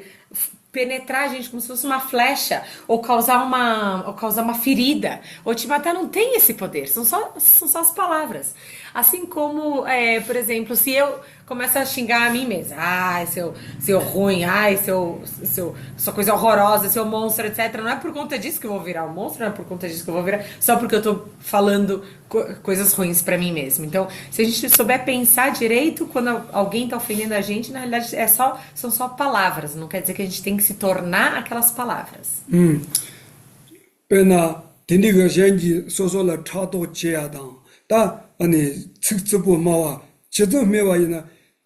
penetrar a gente como se fosse uma flecha, ou causar uma ferida, ou te matar. Não tem esse poder, são só as palavras. Assim como, por exemplo, se eu começo a xingar a mim mesma, ai, seu ruim, ai, sua coisa horrorosa, seu monstro, etc. Não é por conta disso que eu vou virar um monstro, não é por conta disso que eu vou virar, só porque eu tô falando coisas ruins pra mim mesmo. Então, se a gente souber pensar direito, quando alguém tá ofendendo a gente, na realidade são só palavras, não quer dizer que a gente tem que se tornar aquelas palavras. pena tindiga genji sosola chato cheadang ta ani tsiktsibu mawa chedo mewa ina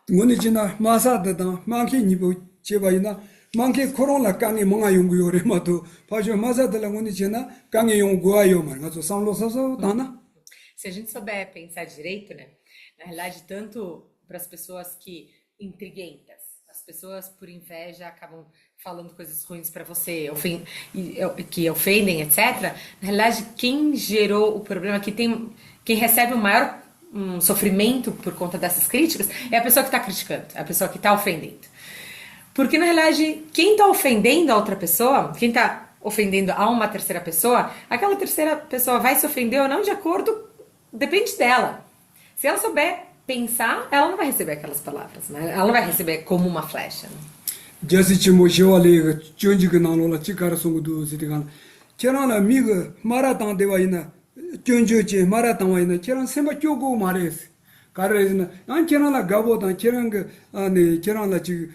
ngoni jina masa da manki nibo cheba ina manki korona kangi monga yungu yore mato pajo masa da ngoni jina kangi yungu ayo mar ngaso samlo soso dana. Se a gente souber pensar direito, né? Na realidade, tanto para as pessoas que intriguentas, as pessoas por inveja acabam falando coisas ruins para você, que ofendem, etc. Na realidade, quem gerou o problema, quem recebe o maior sofrimento por conta dessas críticas é a pessoa que está criticando, é a pessoa que está ofendendo. Porque, na realidade, quem está ofendendo a outra pessoa, quem está ofendendo a uma terceira pessoa, aquela terceira pessoa vai se ofender ou não de acordo, depende dela. Se ela souber pensar, ela não vai receber aquelas palavras, né? Ela não vai receber como uma flecha. Né? Jasi chimo shewale chonji ga nanglo chikara songu du sidigan cherana miga maratang dewa ina chonjo che maratang wa ina cheran semba chogo mares karezna an cherana gabo dan cheranga ane cherana chi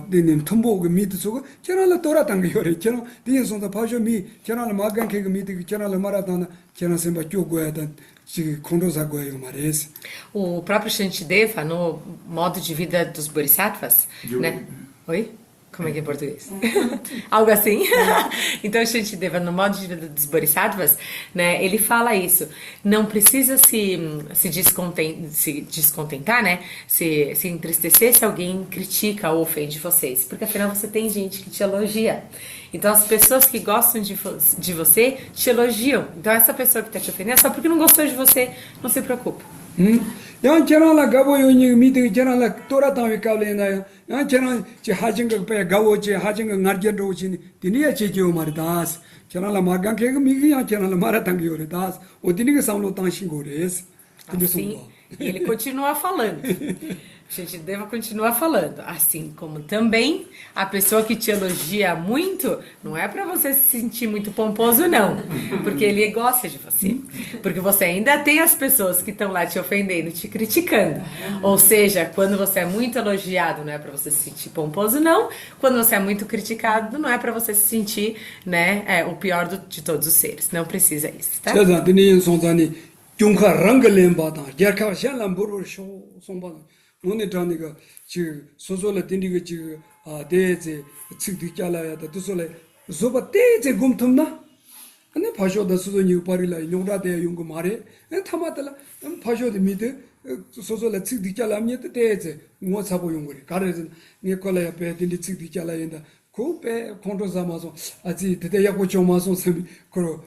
denim tumbo ga mid so cherana toratang yore cheran din sonda pajo mi cherana magan ke ga mid cherana maratang cheran semba chogo ya dan o próprio Shantideva, no modo de vida dos Bodhisattvas, né? Oi? Como é que é em português? Algo assim. Então, Shantideva, no modo de vida dos Bodhisattvas, né, ele fala isso. Não precisa se descontentar, né? Se entristecer se alguém critica ou ofende vocês. Porque, afinal, você tem gente que te elogia. Então, as pessoas que gostam de você te elogiam. Então, essa pessoa que está te ofendendo é só porque não gostou de você, não se preocupa. yang chana la gabo yo ni meeting chana la tora ta we kable na yang chana chi hajing ga pe gawo chi hajing ga ngarje do chi dini ya chi jo mar das chana la magang ke ga mi yang chana la mara tang yo das o dini ga samlo tang shin go res assim, ele continua falando. Shantideva continua falando, assim como também a pessoa que te elogia muito, não é para você se sentir muito pomposo não, porque ele gosta de você, porque você ainda tem as pessoas que estão lá te ofendendo, te criticando, ou seja, quando você é muito elogiado, não é para você se sentir pomposo não, quando você é muito criticado, não é para você se sentir, né, o pior de todos os seres, não precisa isso, tá? 오늘 저니가 지금 소소라 딘디가 지금 대제 측디 잘라야다 두솔에 소바 대제 곰텀나 아니 파쇼다 소소니 파리라 용다대 용거 말에 타마달라 파쇼데 미데 소소라 측디 잘라미에 대제 뭐 사보 용거리 가르즈 니콜라야 배 딘디 측디 잘라야다 고배 콘도자마소 아지 대대야고 좀마소 셈 그로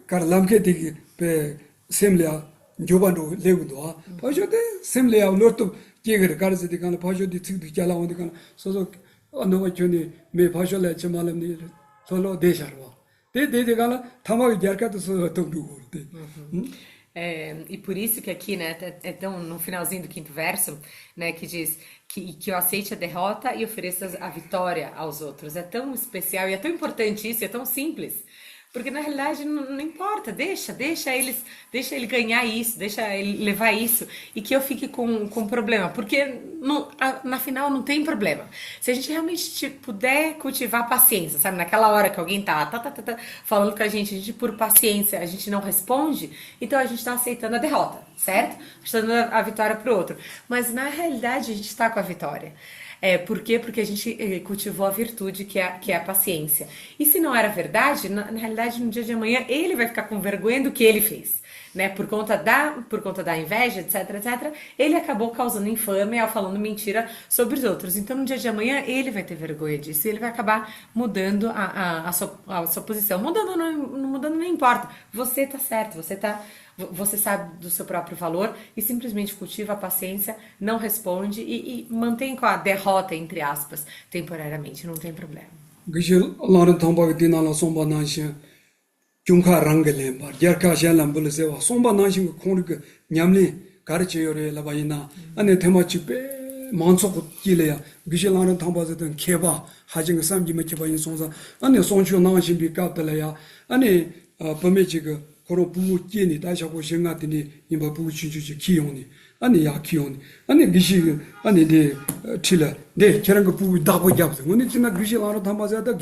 가람게 되기 배 셈려 조반도 레고도 파쇼데 셈려 노트 केगर कार्य से दिखाना भाषा दी थिक दिखाला हो दिखाना सोचो अनोवा चुनी मैं भाषा ले चमालम नहीं सोलो देश आरवा दे दिखाना थमा के जार का तो सो तो दू होते E por isso que aqui, né, é tão no finalzinho do quinto verso, né, que diz que eu aceite a derrota e ofereça a vitória aos outros. É tão especial e é tão importante isso, é tão simples. Porque na realidade não importa, deixa ele ganhar isso, deixa ele levar isso e que eu fique com problema, porque na final não tem problema. Se a gente realmente puder cultivar paciência, sabe, naquela hora que alguém tá falando com a gente por paciência, a gente não responde, então a gente tá aceitando a derrota, certo? A gente tá dando a vitória pro outro, mas na realidade a gente tá com a vitória. Por quê? Porque a gente cultivou a virtude que é a paciência. E se não era verdade, na realidade, no dia de amanhã, ele vai ficar com vergonha do que ele fez. Né? Por conta da inveja, etc, etc, ele acabou causando infâmia, falando mentira sobre os outros. Então, no dia de amanhã, ele vai ter vergonha disso. E ele vai acabar mudando a sua posição. Mudando não importa. Você tá certo, você sabe do seu próprio valor e simplesmente cultiva a paciência, não responde e mantém com a derrota, entre aspas, temporariamente, não tem problema. 가르쳐요래 라바이나 안에 테마치 빼 만속 길래야 기실라는 탐바서던 개바 하진 삼지메 개바인 송사 안에 송초 나신 비갑들래야 안에 범해지가 그런 부부 끼니 다시 하고 생각하더니 이마 부부 친주지 기용니 아니 야 기용니 아니 기시 아니 네 틀어 네 저런 거 부부 다고 잡서 오늘 지나 기실라는 탐바서다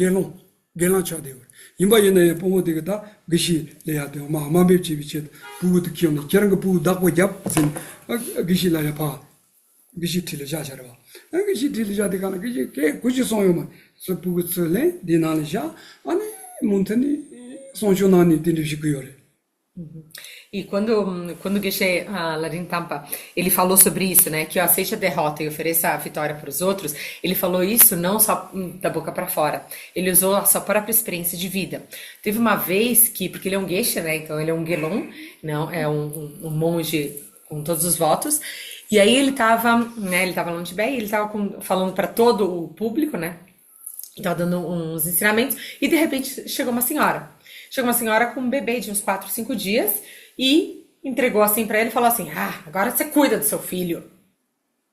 gelon chade imba yene pomo de da gishi le ya de ma be chi bi che bu de kyom ne kerang bu da ko jap sin gishi la ya pa gishi til ja ja ba gishi til ja de kana gishi ke kuji son yo ma so bu le de na le ja ane montani son jonani de shi ku yore. E quando Geshe Larin Tampa, ele falou sobre isso, né, que eu aceite a derrota e ofereça a vitória para os outros, ele falou isso não só da boca para fora, ele usou a sua própria experiência de vida. Teve uma vez que, porque ele é um Geshe, né, então ele é um Gelon, não, é um monge com todos os votos, e aí ele estava lá no Tibete, e ele estava falando para todo o público, né, estava dando uns ensinamentos, e de repente chegou uma senhora com um bebê de uns 4, 5 dias e entregou assim pra ele e falou assim: agora você cuida do seu filho.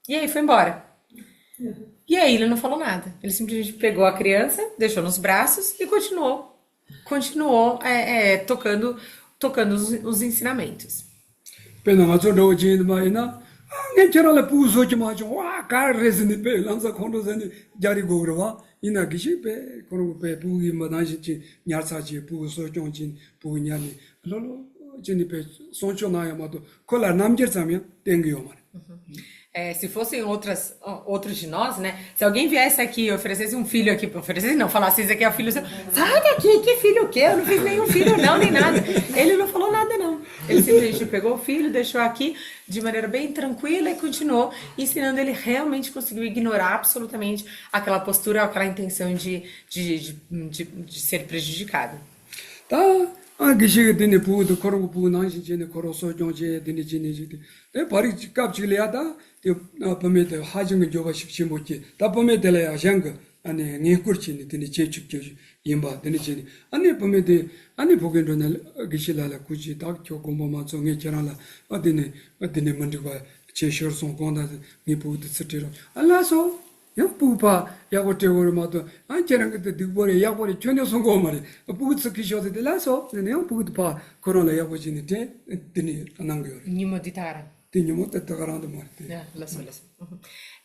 E aí foi embora. E aí ele não falou nada. Ele simplesmente pegou a criança, deixou nos braços e continuou tocando os ensinamentos. Pena nga zondo jin ma ina nge kerala pu so ji ma jo wa ka resini pe lamsa khondo zani jari go ro ina gishi pe kono pe pu gi ma na ji nyar sa ji pu so jong jin pu nyani lolo jini pe soncho na ya ma to kola namjer samya tengyo ma. Se fossem outros de nós, né? Se alguém viesse aqui e oferecesse um filho aqui, falasse isso aqui é o filho seu, sai daqui, que filho o quê? Eu não fiz nenhum filho não, nem nada. Ele não falou nada não. Ele simplesmente pegou o filho, deixou aqui de maneira bem tranquila e continuou ensinando. Ele realmente conseguiu ignorar absolutamente aquela postura, aquela intenção de ser prejudicado. Tá. gishi dini puu du korongu puu nanshi jini koro so jongche dini jini jini de pari kap chile ya da de pame de hajing joba shikshi mochi da pame de la ya jang ane ngekur chini dini che chuk che yimba dini jini ane pame de ane bogen do na gishi la kuji da kyo gomba ma so nge chara la dini mandi ba che shor son gonda ni puu de sitiro alla so 야 부파 야고 때고를 마도 안처럼 그때 득벌에 야고리 전혀 성공 말이 부츠 기셔도 될라서 내가 부드 파 코로나 야고 지는데 드니 안한 거요. Nimo di Tara. Tinha tá garando morte.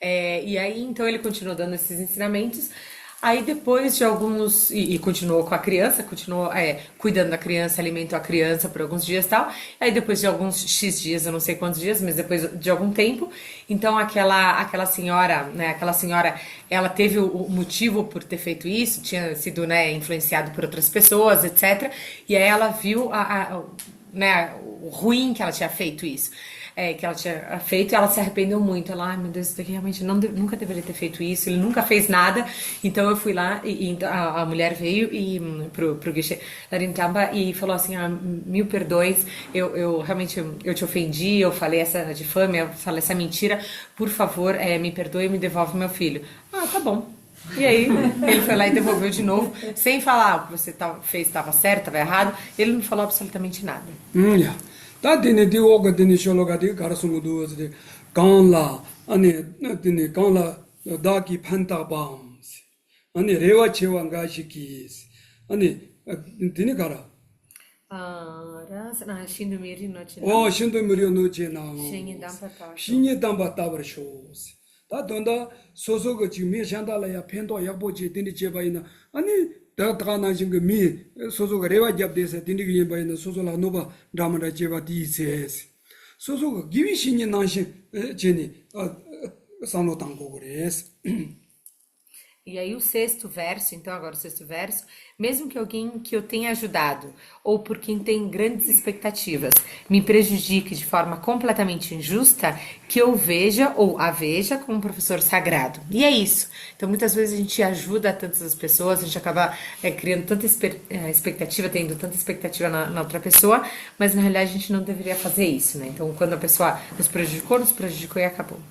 E aí então ele continuou dando esses ensinamentos. Aí depois de alguns e continuou com a criança, continuou cuidando da criança, alimentou a criança por alguns dias e tal. Aí depois de alguns X dias, eu não sei quantos dias, mas depois de algum tempo, então aquela senhora, né, ela teve o motivo por ter feito isso, tinha sido, né, influenciado por outras pessoas, etc. E aí ela viu né, o ruim que ela tinha feito isso. Que ela tinha feito, e ela se arrependeu muito. Ela, ai meu Deus, isso daqui realmente nunca deveria ter feito isso, ele nunca fez nada. Então eu fui lá, e a mulher veio pro Geshe Larin Tampa e falou assim: mil perdões, eu realmente eu te ofendi, eu falei essa difame, eu falei essa mentira, por favor, me perdoe e me devolve meu filho. Tá bom. E aí ele foi lá e devolveu de novo, sem falar o que você fez estava certo, estava errado. Ele não falou absolutamente nada. 다 dini diwoga dini shologa di karasumu duwas di kaanla dini kaanla daki panta baams rewa chewa ngashi kis dini kara Shindomiri no chi shindomiri no chi na shinye dampa tabar shos 다 donda sosoga chi me shandala ya pento yakbo chi dini cheba ina 다가나 지금 미 소소가 레와 잡데서 딘디기 예바이나 소소라 노바 드라마다 제바 디세스 소소가 기위신이 나신 제니 상로 당고 그래스. E aí o sexto verso, então agora o sexto verso, mesmo que alguém que eu tenha ajudado, ou por quem tem grandes expectativas, me prejudique de forma completamente injusta, que eu veja ou a veja como um professor sagrado. E é isso. Então muitas vezes a gente ajuda tantas pessoas, a gente acaba criando tanta expectativa, tendo tanta expectativa na outra pessoa, mas na realidade a gente não deveria fazer isso, né? Então quando a pessoa nos prejudicou e acabou.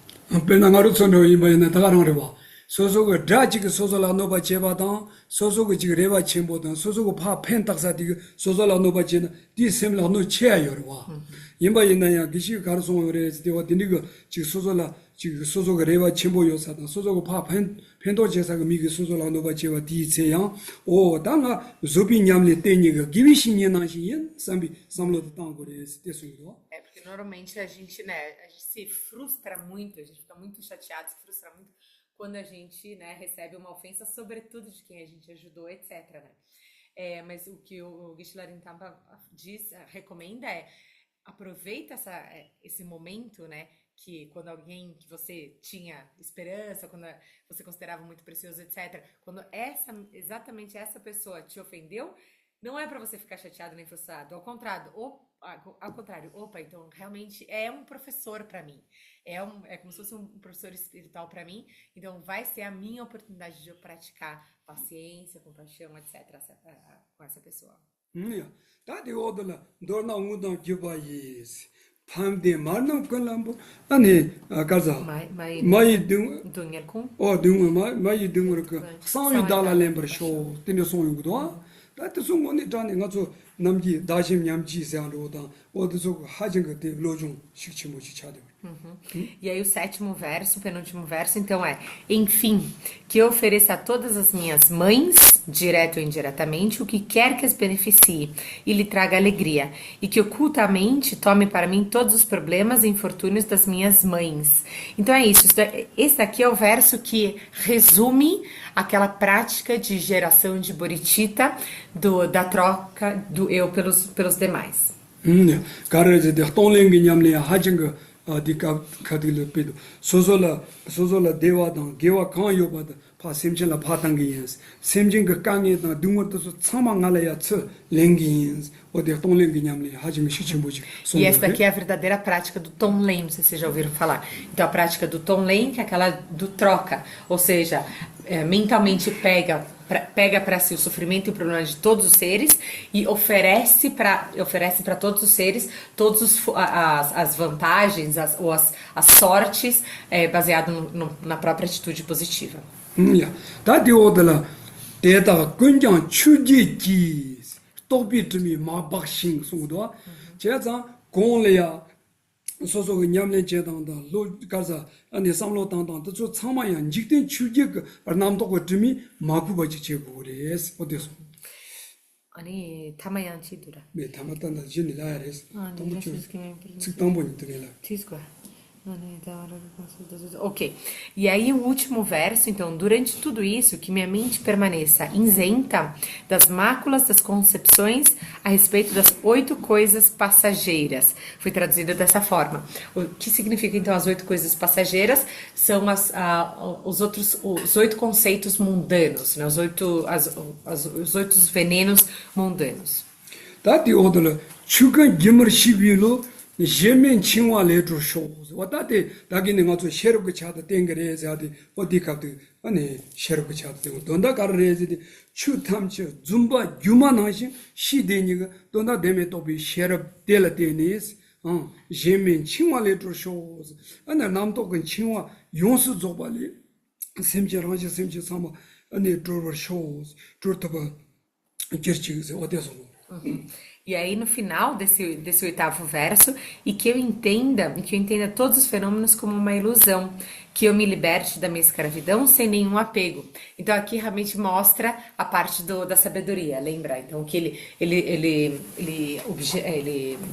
소소가 드라지가 소소라 노바 제바당 소소가 지금 레바 쳔보당 소소가 파 펜탁사디 소소라 노바 제나 디셈라 노 체야요와 임바 있나야 기시 가르송 요레스 되와 디니가 지금 소소라 지금 소소가 레바 쳔보 요사당 소소가 파 펜도 제사가 미기 소소라 노바 제와 디체양 오 당가 조비 냠레 테니가 기비신이 나시인 삼비 삼로도 당고레스 데송도 É, porque normalmente a gente, né, a gente se frustra muito, a gente fica muito chateado, se frustra muito quando a gente, né, recebe uma ofensa, sobretudo de quem a gente ajudou, etc, né? É, mas o que o Geshe Tampa diz, recomenda é aproveita esse momento, né, que quando alguém que você tinha esperança, quando você considerava muito precioso, etc, quando exatamente essa pessoa te ofendeu, não é para você ficar chateado nem frustrado, ao contrário, opa, então realmente é um professor para mim, é como se fosse um professor espiritual para mim, então vai ser a minha oportunidade de eu praticar paciência, compaixão, etc, com essa pessoa. 다디 오들라 너나 우도 기바이스 밤데 말는 걸람보 아니 가자 마이 등 Dunherkun? 등 마이 등으로 그 상위 달라 렘버쇼 되는 소용도 다트 송원이 전에 가서 남기 다심 냠지 상로다 어디서 하진 그때 로중 식치 못이 차대. E aí o sétimo verso, o penúltimo verso, então enfim, que eu ofereça a todas as minhas mães, direto ou indiretamente, o que quer que as beneficie e lhe traga alegria, e que ocultamente tome para mim todos os problemas e infortúnios das minhas mães. Então é isso, esse daqui é o verso que resume aquela prática de geração de bodhicitta, da troca do eu pelos demais. 가르제 데 동랭기 냠리 하진 거 디카 카딜 페도 소소라 대와당 게와 강요바다 파 셈진라 파당기인스 셈진 그 강에다 둥어도 참망알아야 츠 랭기인스 어디 동랭기 냠리 하지면 시침보지. E essa daqui é a verdadeira prática do Tonglen, não sei se vocês já ouviram falar. Então a prática do Tonglen, que é aquela do troca, ou seja, mentalmente pega para si o sofrimento e o problema de todos os seres e oferece para todos os seres as vantagens, as sortes, baseado na própria atitude positiva. 다디 오들라 대다 근장 추지기 또비트미 마박싱 송도 제자 공래야 소소가 냠내 제당다 로 가자 아니 삼로 당당 또 참마야 직된 추지가 남도고 드미 마구바지 제고레스 어디서 아니 타마얀치 두라. 네 타마탄다 진이라레스 너무 직당보니 되게라 Tisco. Ok, e aí o último verso, então, durante tudo isso, que minha mente permaneça isenta das máculas das concepções a respeito das 8 coisas passageiras. Foi traduzido dessa forma. O que significa, então, as 8 coisas passageiras? São os 8 conceitos mundanos, né? Os 8 venenos mundanos. 다디 오들 추근 김을 시비로 제면 칭화래 주쇼 왔다데 다기는 가서 셰르고 차다 땡거래서 하디 어디 가도 아니 셰르고 차다 땡고 돈다 가르래지 추탐치 줌바 유만하시 시대니가 돈다 데메 또비 셰르 델라데니스 제면 칭화래 주쇼 아니 남도 근 칭화 용수 조발이 셈제랑지 셈제 삼아 아니 드로 쇼스 드르터바 저치서 어디서 E aí no final desse 8º verso, e que eu entenda todos os fenômenos como uma ilusão, que eu me liberte da minha escravidão sem nenhum apego. Então aqui realmente mostra a parte da sabedoria, lembra? Então que ele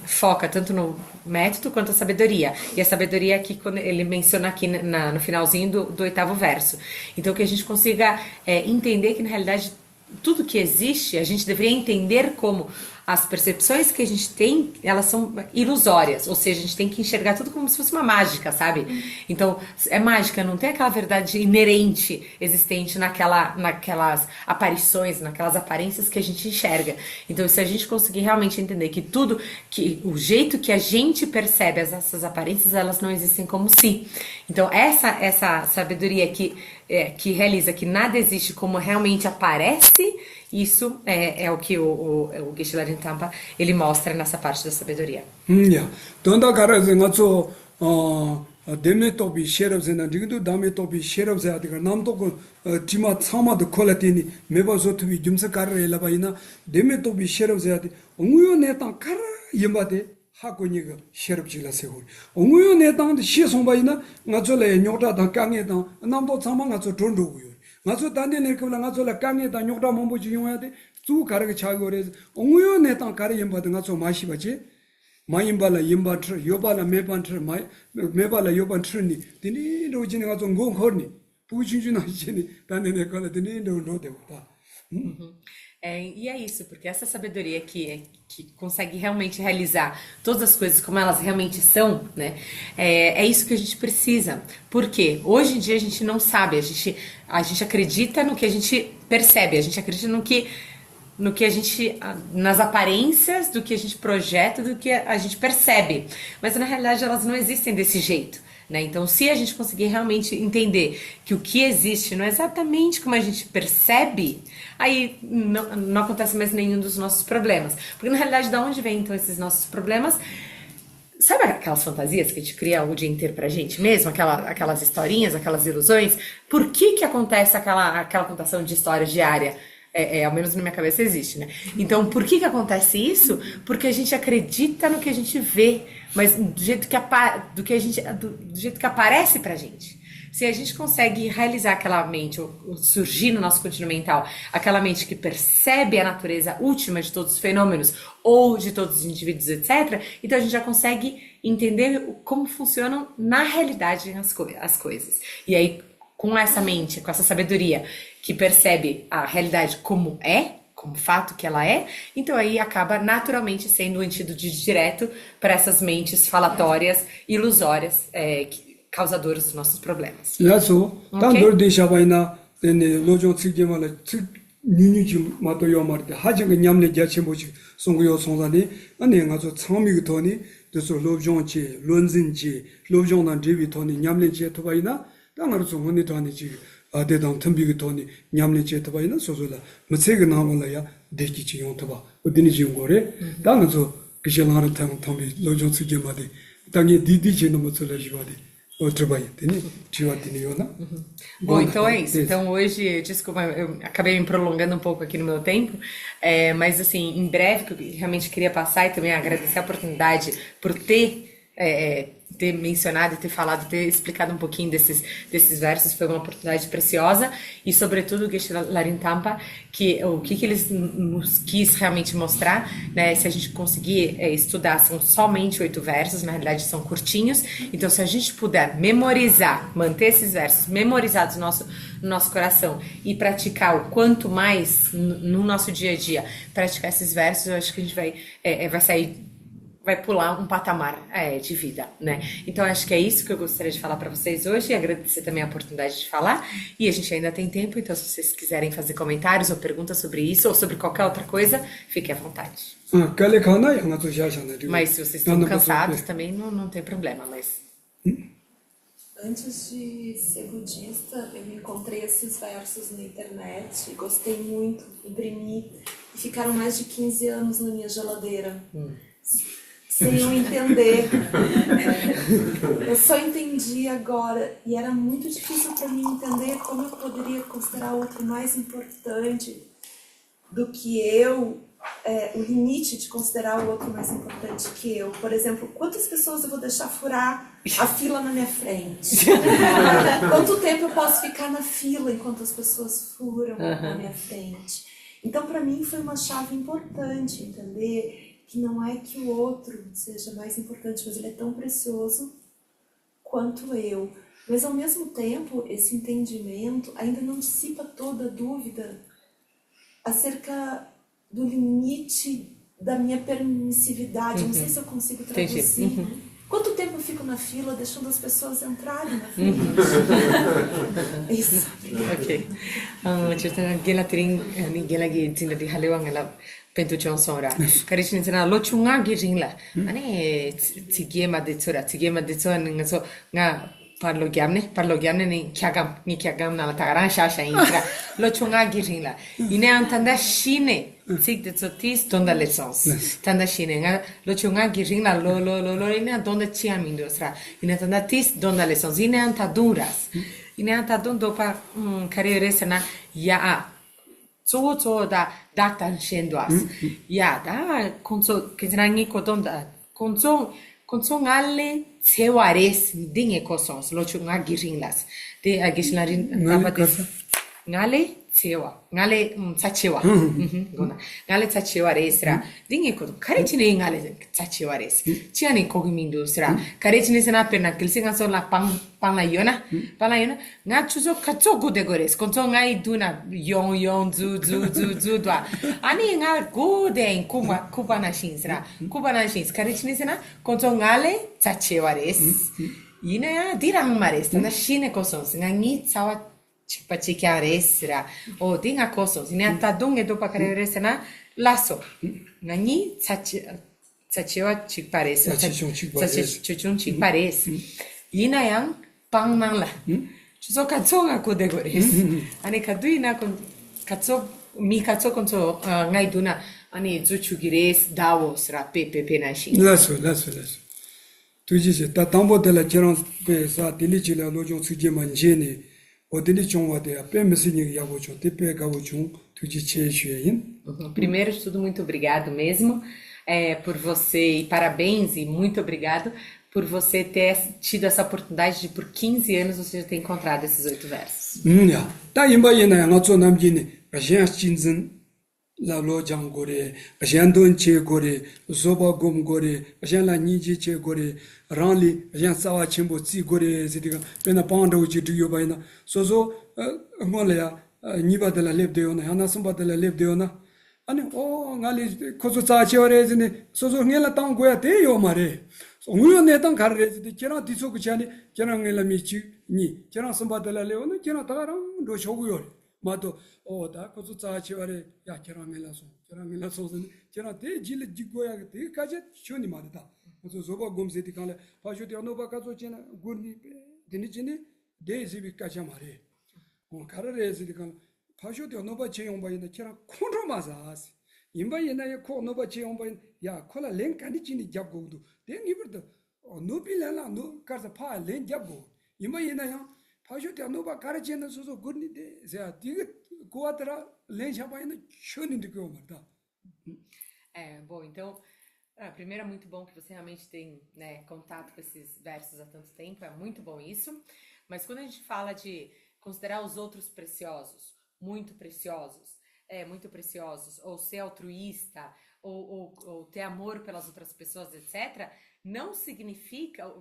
foca tanto no método quanto a sabedoria. E a sabedoria aqui, quando ele menciona aqui no finalzinho do 8º verso. Então que a gente consiga entender que na realidade tudo que existe, a gente deveria entender como as percepções que a gente tem, elas são ilusórias, ou seja, a gente tem que enxergar tudo como se fosse uma mágica, sabe? Então, é mágica, não tem aquela verdade inerente, existente naquelas aparições, naquelas aparências que a gente enxerga. Então, se a gente conseguir realmente entender que o jeito que a gente percebe essas aparências, elas não existem como si. Então, essa sabedoria que realiza que nada existe como realmente aparece, isso é o que o Geshe Tampa ele mostra nessa parte da sabedoria. 돈다 가라서 가서 데메 토비 셰럽세나 디기도 다메 토비 셰럽세 아디가 남토고 지마 참마도 콜라티니 메바소 투비 줌사 카르엘라 바이나 데메 토비 셰럽세 아디 옹우요 네탄 카라 임바데 하고니가 셰럽지라 세고 옹우요 네탄 시송바이나 나졸레 뇨다 강에다 남도 참마가 저 돈도고요 나조 단데네 그블라 나졸라 강에다 뇨다 몸보지 용야데 주 가르게 차고레 옹우요 네탄 카르 임바데 나조 마시바지 마임발라 임바트 요발라 메반트 메발라 요반트니 디니 로지네 가서 공거니 부진주나 지니 단네 콜라 디니 노데오다 E é isso, porque essa sabedoria que consegue realmente realizar todas as coisas como elas realmente são, né? É isso que a gente precisa. Porque hoje em dia a gente não sabe, a gente acredita no que a gente percebe, a gente acredita no que a gente, nas aparências do que a gente projeta, do que a gente percebe. Mas na realidade elas não existem desse jeito. Né? Então, se a gente conseguir realmente entender que o que existe não é exatamente como a gente percebe, aí não acontece mais nenhum dos nossos problemas. Porque, na realidade, de onde vêm, então, esses nossos problemas? Sabe aquelas fantasias que a gente cria o dia inteiro pra gente mesmo? Aquelas historinhas, aquelas ilusões? Por que acontece aquela contação de história diária? Ao menos na minha cabeça existe, né? Então, por que acontece isso? Porque a gente acredita no que a gente vê, mas do jeito que aparece pra gente. Se a gente consegue realizar aquela mente, ou surgir no nosso continho mental, aquela mente que percebe a natureza última de todos os fenômenos, ou de todos os indivíduos, etc., então a gente já consegue entender como funcionam na realidade as coisas. E aí, com essa mente, com essa sabedoria que percebe a realidade como fato que ela é, então aí acaba naturalmente sendo um antídoto direto para essas mentes falatórias, ilusórias, causadoras dos nossos problemas. 야소 단돌 대샤바이나 데네 로종 츠게말라 츠 뉴뉴지 마토요 마르데 하징게 냠네 자체모지 송고요 송산이 아니 가서 참미기 토니 데서 로종치 론진지 로종난 데비 토니 냠네 제 토바이나 당으로 송원이 토니지 아데당 텀비기 토니 냠네 제 토바이나 소소라 무세게 나몰라야 데키치 용 토바 어디니 지용고레 당으로 그실하는 텀비 로종 츠게마데 당에 디디지 노모츠라지바데 outro banho, Bom, então é isso. Então hoje, desculpa, eu acabei me prolongando um pouco aqui no meu tempo, mas assim, em breve, que eu realmente queria passar e também agradecer a oportunidade por ter mencionado, ter falado, ter explicado um pouquinho desses versos, foi uma oportunidade preciosa e sobretudo o Geshe Larintampa, o que eles nos quis realmente mostrar, né? Se a gente conseguir estudar, são somente 8 versos, na realidade são curtinhos, então se a gente puder memorizar, manter esses versos memorizados no nosso coração e praticar o quanto mais no nosso dia a dia, praticar esses versos, eu acho que a gente vai pular um patamar de vida, né? Então acho que é isso que eu gostaria de falar para vocês hoje e agradecer também a oportunidade de falar. E a gente ainda tem tempo, então se vocês quiserem fazer comentários ou perguntas sobre isso ou sobre qualquer outra coisa, fiquem à vontade. Mas se vocês estão cansados também não tem problema, mas... Antes de ser budista, eu encontrei esses versos na internet, gostei muito, imprimi e ficaram mais de 15 anos na minha geladeira. Sem eu entender. Eu só entendi agora. E era muito difícil para mim entender como eu poderia considerar o outro mais importante do que eu, o limite de considerar o outro mais importante que eu. Por exemplo, quantas pessoas eu vou deixar furar a fila na minha frente? Quanto tempo eu posso ficar na fila enquanto as pessoas furam na minha frente? Então, para mim, foi uma chave importante entender que não é que o outro seja mais importante, mas ele é tão precioso quanto eu. Mas, ao mesmo tempo, esse entendimento ainda não dissipa toda a dúvida acerca do limite da minha permissividade. Não sei se eu consigo traduzir. Quanto tempo eu fico na fila deixando as pessoas entrarem na fila? Isso. Ok. Pentuchon sora. Karichin sana lochunga giringla. Ane tigema de tsora nga so nga parlo giamne ni kyagam na la tagaran shasha intra lo chunga girinla ine antanda shine sig de zotis donda lessons tanda shine nga lo chunga girinla lo ine donda chiam indostra ine tanda tis donda lessons ine antaduras ine antadun dopa carriere sana ya zo da datan shendoas ya da konso kizrangi kodonda konso ngale sewares dinge kosons lo chunga girinlas de agishlarin ngale sewa ngale tsachewa gona ngale tsachewa resra dinge ko karechine ngale tsachewa res chiani kogimindo sra karechine sena perna kilsinga so la pang la yona nga chuzo katso gode gores konso ngai duna yon zu dwa ani nga gode in kubana shinsra karechine sena konso ngale tsachewa res ina dirang mares na shine kosons ngi tsawa chipachikiaresra o dinga kosos ine tadunge dopa kareresena laso ngani tsachewa chikpares tsachuchun chikpares ina yang pangnangla chuso katsonga kodegores ani kaduina kon katso konso ngai duna ani zuchugires davos ra pepe nashi laso tuji ta tambo de la cheron pe sa dilichila lojo suje manjene Primeiro de tudo, muito obrigado mesmo por você e parabéns e muito obrigado por você ter tido essa oportunidade de por 15 anos você já ter encontrado esses 8 versos. La lo jang gore ajan don che gore zoba gom gore ajan la ni ji che gore ranli ajan sawa chimbo tsi gore zidiga pena panda uchi diyo baina sozo ngole ya ni ba de la leb de ona hana samba de la leb de ona ani o ngali kozo sa che ore zini sozo ngela tang goya de yo mare so nguyo ne tang kar re zidi kera diso ku chani kera ngela mi chi ni kera samba de la le ona kera tagarang do shogu yo 마도 오다 고수 자치와레 야 계란밀라소 계란 대 질레 지고야 대까지 쇼니 말이다 그래서 조바 곰세티 간래 파쇼티 어노바 가서 지나 고르니 데니지니 데지비까지 말해 가르레즈디 간 파쇼티 어노바 제용바이나 계란 콘로마자스 임바이나야 코 어노바 제용바이 야 콜라 랭카니치니 잡고도 데니버도 노빌라나 노 가서 파랭 잡고 임바이나야 파쇼티 노바 가르치는 소소 군니데 자 디가 고아트라 렌샤바이나 쇼닌데 que marta. Bom, então, primeiro é muito bom que você realmente tem, né, contato com esses versos há tanto tempo, é muito bom isso. Mas quando a gente fala de considerar os outros preciosos, muito preciosos, ou ser altruísta, ou ter amor pelas outras pessoas, etc., não significa.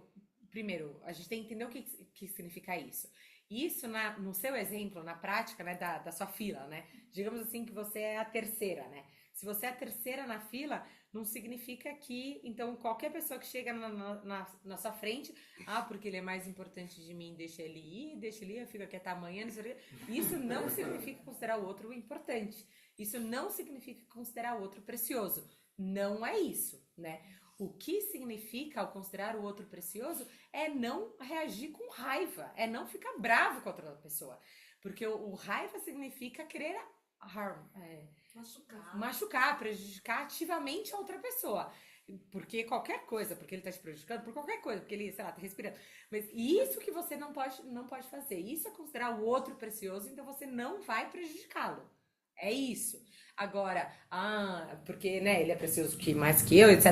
Primeiro, a gente tem que entender o que significa isso. Isso, no seu exemplo, na prática, né, da sua fila, né? Digamos assim que você é a terceira, né? Se você é a terceira na fila, não significa que, então, qualquer pessoa que chega na sua frente, porque ele é mais importante de mim, deixa ele ir, eu fico aqui até amanhã, isso não significa considerar o outro importante. Isso não significa considerar o outro precioso. Não é isso, né? O que significa, ao considerar o outro precioso, é não reagir com raiva, é não ficar bravo com a outra pessoa. Porque o raiva significa querer machucar, prejudicar ativamente a outra pessoa. Porque qualquer coisa, porque ele está te prejudicando, por qualquer coisa, porque ele, sei lá, está respirando. Mas isso que você não pode fazer. Isso é considerar o outro precioso, então você não vai prejudicá-lo. É isso. Agora, porque, né, ele é precioso mais que eu, etc,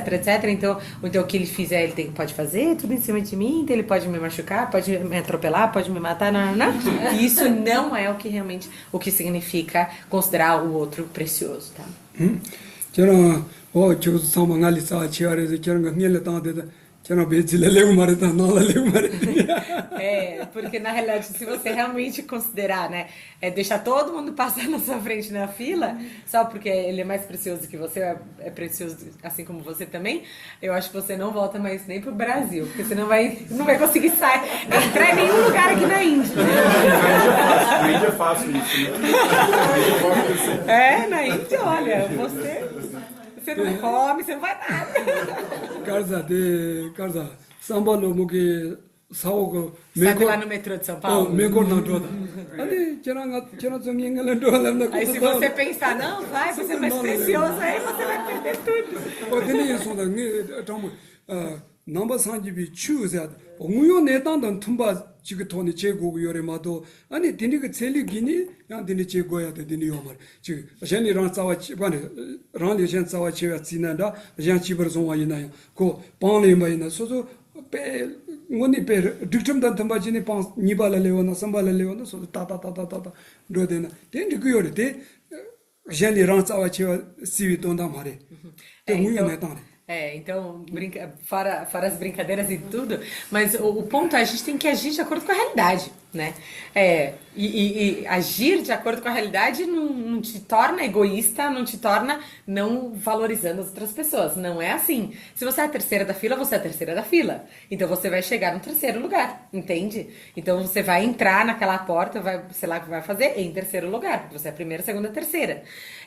então o que ele fizer, ele pode fazer tudo em cima de mim, então ele pode me machucar, pode me atropelar, pode me matar, não. E isso não é o que significa considerar o outro precioso, tá? 저는 저 상황을 사치아래서 저런 거 miel에 당한데 저는 베질레고 말했다 나라레고 말했다. Porque na realidade, se você realmente considerar, né, deixar todo mundo passar na sua frente na fila, só porque ele é mais precioso que você, é precioso assim como você também, eu acho que você não volta mais nem pro Brasil, porque você não vai conseguir entrar em nenhum lugar aqui na Índia. Na Índia é fácil isso, né? Na Índia, olha, você não come, você não vai nada. Karza, sambalo muke 사오고 Sabe lá no metrô de São Paulo? 메고 나도다. 아니 저랑 좀 engano 도라는 Aí se você pensar, não, vai, você é mais precioso, aí você vai perder tudo. 어디에 있어도 네 정말 넘버 산집이 추우자 공유 내단던 tumba 지금 돈이 제고 요래마도 아니 디니가 셀리기니 야 디니 제고야 돼 디니 요말 지금 쟨이랑 싸워 집안에 랑리 쟨 싸워 지가 지난다 쟨 집으로 송와이나요 고 방리 마이나 소소 빼 원이 빼 득점단 tumba지니 방 니발레오나 삼발레오나 소 따따따따따 로데나 덴디 그 요래 돼 쟨이랑 싸워 지가 시위 돈다 말해 때 공유 내단 Então, fora as brincadeiras e tudo, mas o ponto é a gente tem que agir de acordo com a realidade, né? E agir de acordo com a realidade não te torna egoísta, não te torna não valorizando as outras pessoas. Não é assim. Se você é a terceira da fila, você é a terceira da fila. Então você vai chegar no terceiro lugar, entende? Então você vai entrar naquela porta, sei lá o que vai fazer, em terceiro lugar. Você é a primeira, segunda, terceira.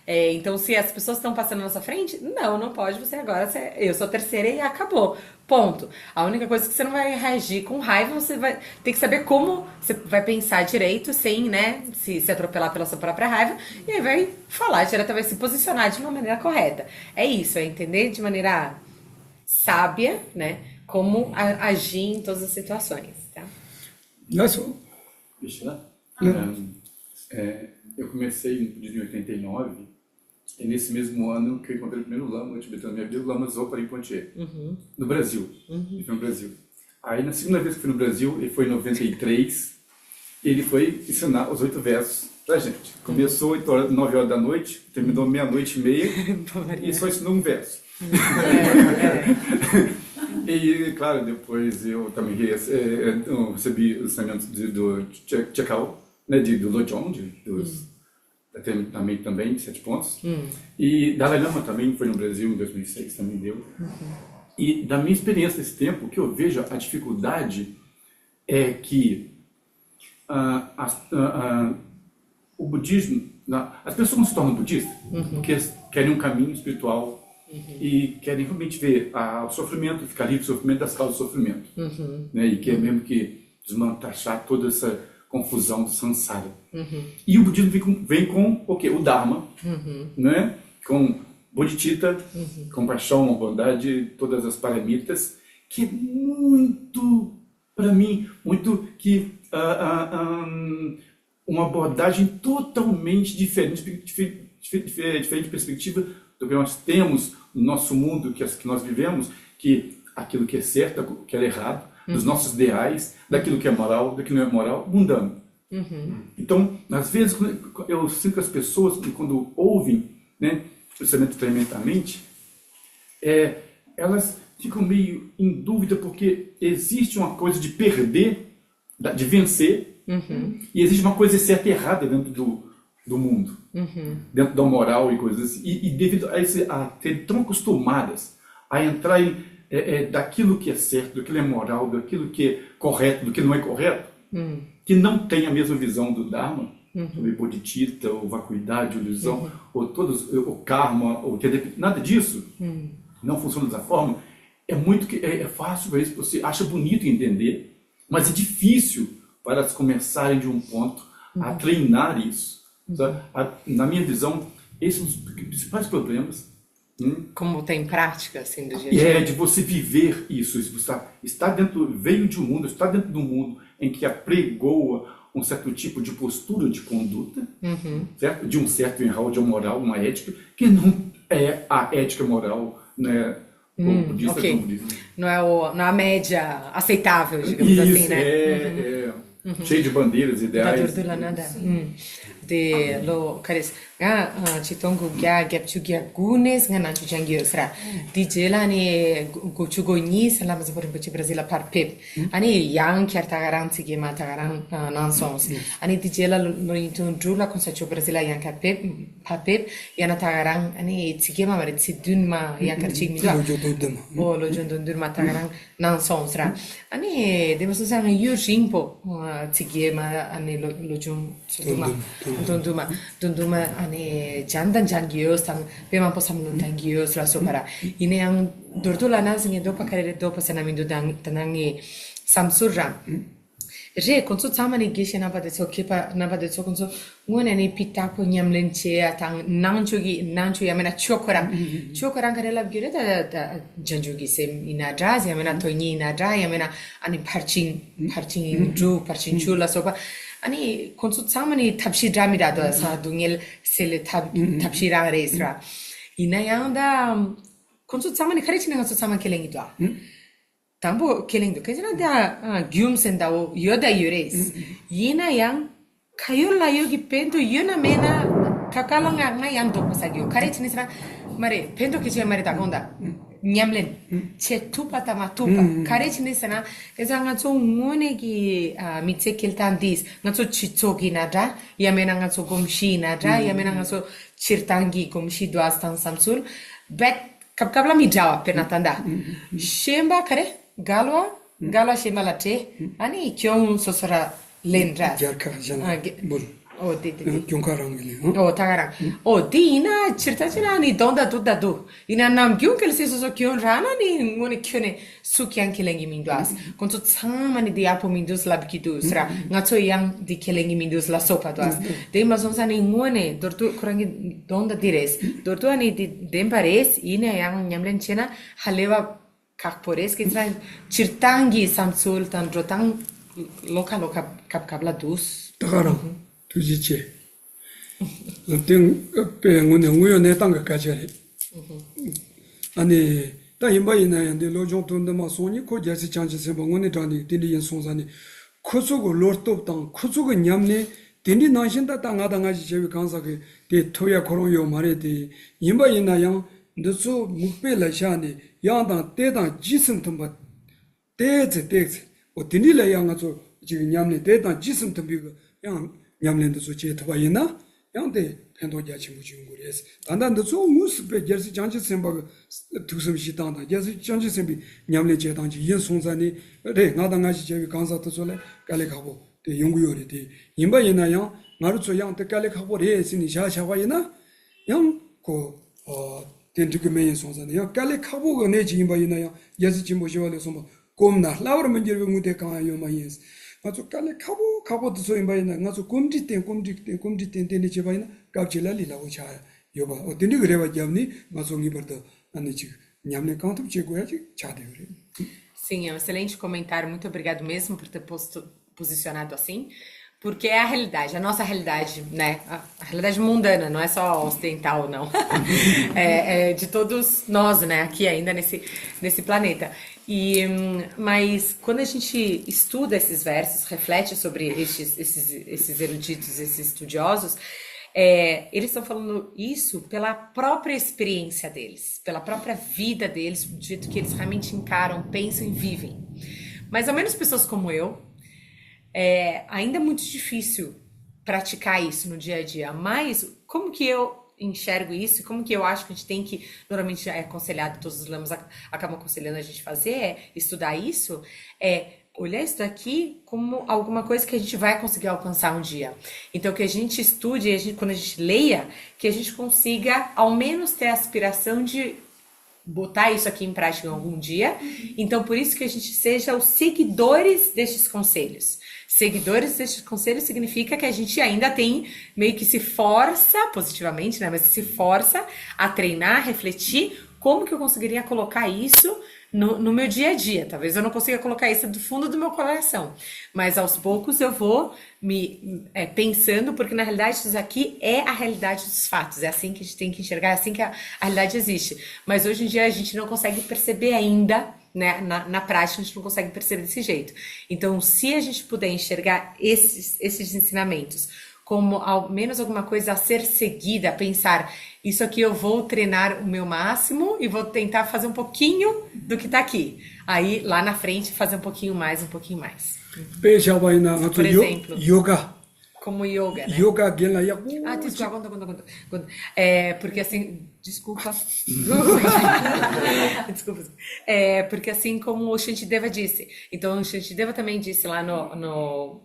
Então, se as pessoas estão passando na sua frente, não pode, você agora, eu sou a terceira e acabou. Ponto. A única coisa é que você não vai reagir com raiva, você vai ter que saber como você vai pensar direito, sem, né, se atropelar pela sua própria raiva, e aí vai falar direto, vai se posicionar de uma maneira correta. É isso, é entender de maneira sábia, né, como agir em todas as situações, tá? Isso. Deixa eu comecei em 89, e nesse mesmo ano que eu encontrei o primeiro lama tibetano na minha vida, o Lama Zopa Rinpoche, no Brasil. Ele foi no Brasil. Aí, na segunda vez que fui no Brasil, ele foi em 93, ele foi ensinar os 8 versos pra gente. Começou 9 horas da noite, terminou meia-noite e meia, e só ensinou um verso. E, claro, depois eu também recebi o ensinamento do Chekao, né, do Lojong, também, de 7 pontos. E Dalai Lama também foi no Brasil em 2006, também deu. E da minha experiência nesse tempo, o que eu vejo a dificuldade é que o budismo, as pessoas não se tornam budistas porque querem um caminho espiritual e querem realmente ver o sofrimento, ficar livre do sofrimento, das causas do sofrimento. Né? E quer mesmo que desmanchar toda essa confusão do samsara. E o budismo vem com o quê? O Dharma, né? Com bodhicitta, compaixão, bondade, todas as paramitas, que é muito, para mim, muito que uma abordagem totalmente diferente perspectiva do que nós temos no nosso mundo, que nós vivemos, que aquilo que é certo, o que é errado, dos nossos ideais, daquilo que é moral, daquilo que não é moral, mundano. Então, às vezes, eu sinto que as pessoas, quando ouvem, né, especialmente tremendamente, elas ficam meio em dúvida, porque existe uma coisa de perder, de vencer, e existe uma coisa certa e errada dentro do mundo, dentro da moral e coisas assim. E devido a serem tão acostumadas a entrar daquilo que é certo, daquilo que é moral, daquilo que é correto, do que não é correto, que não tem a mesma visão do Dharma, sobre bodhicitta, ou vacuidade, ou ilusão, ou o karma, ou nada disso, não funciona dessa forma. É fácil para isso, você acha bonito entender, mas é difícil para elas começarem de um ponto a treinar isso. Na minha visão, esses são os principais problemas. Como tem prática, assim, do dia a dia. De você viver isso. Você está veio de um mundo, está dentro de um mundo em que apregoa um certo tipo de postura de conduta, certo? De um certo ideal, de uma moral, uma ética, que não é a ética moral, né? Budista, okay. Budismo. Não é a média aceitável, digamos isso, assim, né? Cheio de bandeiras, ideais. De lo kares chitongu gya gapchu gya gunes nga nanchu jangiosra di jelani gochugo ni sala mas por Brasil par pep ani yang kerta garanti ge mata garan nansons ani di jela lo intun drula con sacho Brasil yang ka pep pa pep yana tagaran ani tsigema mare tsidun ma yang karchig mi do lo jondun dur mata garan nansonsra ani de maso sang yurjimpo tsigema ani lo jum suduma Dunduma ane jandan jangios tang pema posamnu tangios la sopara ine ang dortula na singe dopa karere dopa senamindu tanangi samsurja. Re konso tsamani geshe nabadeso kepa nabadeso konso ngone ni pitapo nyamlenche atang nanchugi amena chokorang karela gire da janjugi sem inadrazi amena toini inadra amena ani parching chula sopa ani konso tsamani tapshi dramida do sa dungel sele tapshi resra inayanda konso tsamani kharechina konso tsaman kelengi do tambo keleng do kajana da gyum sendao yoda yures yina yang kayola yogi pento yona mena kakalanga nga yang do pasagyo kare chinisra mare pento kiche mare da gonda nyamlen che tupa tama tupa kare chinisra kajanga so ngone gi mitse keltandis nga so chitsogi nada yamena nga so gomshi nada yamena nga so chirtangi gomshi do astan samsul bet kapkabla mi jawa per natanda shemba kare galwa shema late ani kyong sosara lendra jarka jana bol o de kyonkarangile o tagara o di ina chirta china ni donda duda do ina nam gyung kel se so kyon rana ni ngone kyone sukyan kelengi minduas konto tsama ni dia po mindus lab kitu sra ngacho yang di kelengi mindus la sopa duas de mazonsa ni ngone dortu kurangi donda dires dortu ani di dempares ina yang nyamlen chena haleva kakpores que trai chirtangi samsul tan rotang loka kapkabla dus tagara tujiche ting pe ngone nguyo ne tanga kachare ani ta yimba ina yande lojong tonda ma soni ko jasi chanchi se ngone tani tindi yen sonsani khosugo lortop tang khosugo nyamne tindi nanshinda tanga tanga ji jewi kansa ke de toya korong yo mare de yimba ina yang ndoso mukpe la shani yang 대당 지승 tumba 대제 어 드닐라 양아서 지금 냠네 대당 지승 tum비가 양 냠는데 소체 터바이나 양데 팬도자 친구 준 거래서 단단도 소 무스베 제시 장치 셈바 두섬시 당다 제시 장치 셈비 냠네 제당지 인송산이 네 나당아시 제비 강사도 소래 깔레 가고 대 연구요리 대 임바이나 양 마루초 양데 깔레 가고 레스니 샤샤와이나 양고 텐트그메인 손산이야 깔레 카보가 내 지인바이나야 예스 지모시와레 소마 꼼나 라우르 문제를 무대 강아요 마이스 맞죠 깔레 카보도 소인바이나 나서 꼼디텐 데니 제바이나 갑질라리라고 차 요바 어디니 그래봐 잡니 마송이 버터 아니 지 냠네 칸톱 제고야지 차대요래 Sim, é um excelente comentário. Muito obrigado mesmo por ter posicionado assim. Porque é a realidade, a nossa realidade, né? A realidade mundana, não é só ocidental, não. É de todos nós, né? Aqui ainda nesse planeta. Mas quando a gente estuda esses versos, reflete sobre esses eruditos, esses estudiosos, eles estão falando isso pela própria experiência deles, pela própria vida deles, do jeito que eles realmente encaram, pensam e vivem. Mas ao menos pessoas como eu, ainda é muito difícil praticar isso no dia a dia, mas como que eu enxergo isso, como que eu acho que a gente tem que, normalmente é aconselhado, todos os lamas acabam aconselhando a gente fazer, estudar isso, olhar isso daqui como alguma coisa que a gente vai conseguir alcançar um dia. Então que a gente estude, quando a gente leia, que a gente consiga ao menos ter a aspiração de botar isso aqui em prática em algum dia. Então por isso que a gente seja os seguidores destes conselhos. Seguidores destes conselhos significa que a gente ainda tem, meio que se força, positivamente, né? Mas se força a treinar, refletir, como que eu conseguiria colocar isso no meu dia a dia. Talvez eu não consiga colocar isso do fundo do meu coração, mas aos poucos eu vou me pensando, porque na realidade isso aqui é a realidade dos fatos, é assim que a gente tem que enxergar, é assim que a realidade existe. Mas hoje em dia a gente não consegue perceber ainda, né? Na prática a gente não consegue perceber desse jeito. Então se a gente puder enxergar esses ensinamentos como ao menos alguma coisa a ser seguida, pensar, isso aqui eu vou treinar o meu máximo e vou tentar fazer um pouquinho do que tá aqui. Aí, lá na frente, fazer um pouquinho mais. Por exemplo, yoga. Como yoga, né? Yoga, desculpa, conta. Porque assim, desculpa. Desculpa. Porque assim como o Shantideva disse. Então, o Shantideva também disse lá no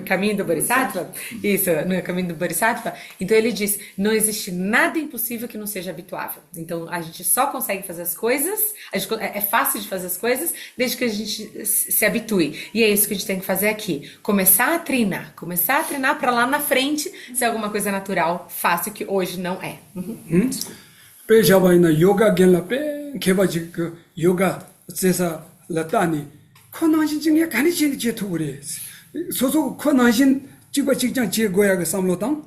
caminho do Bodhisattva, isso, no caminho do Bodhisattva, então ele diz, não existe nada impossível que não seja habituável. Então a gente só consegue fazer as coisas, é fácil de fazer as coisas desde que a gente se habitue. E é isso que a gente tem que fazer aqui, começar a treinar para lá na frente ser alguma coisa natural, fácil, que hoje não é. 배자바이나 요가 겐라 빼 개바지 그 요가 세사 라타니 코나신 중에 가니신 제토그래 소소 코나신 지바 직장 제고야 그 삼로당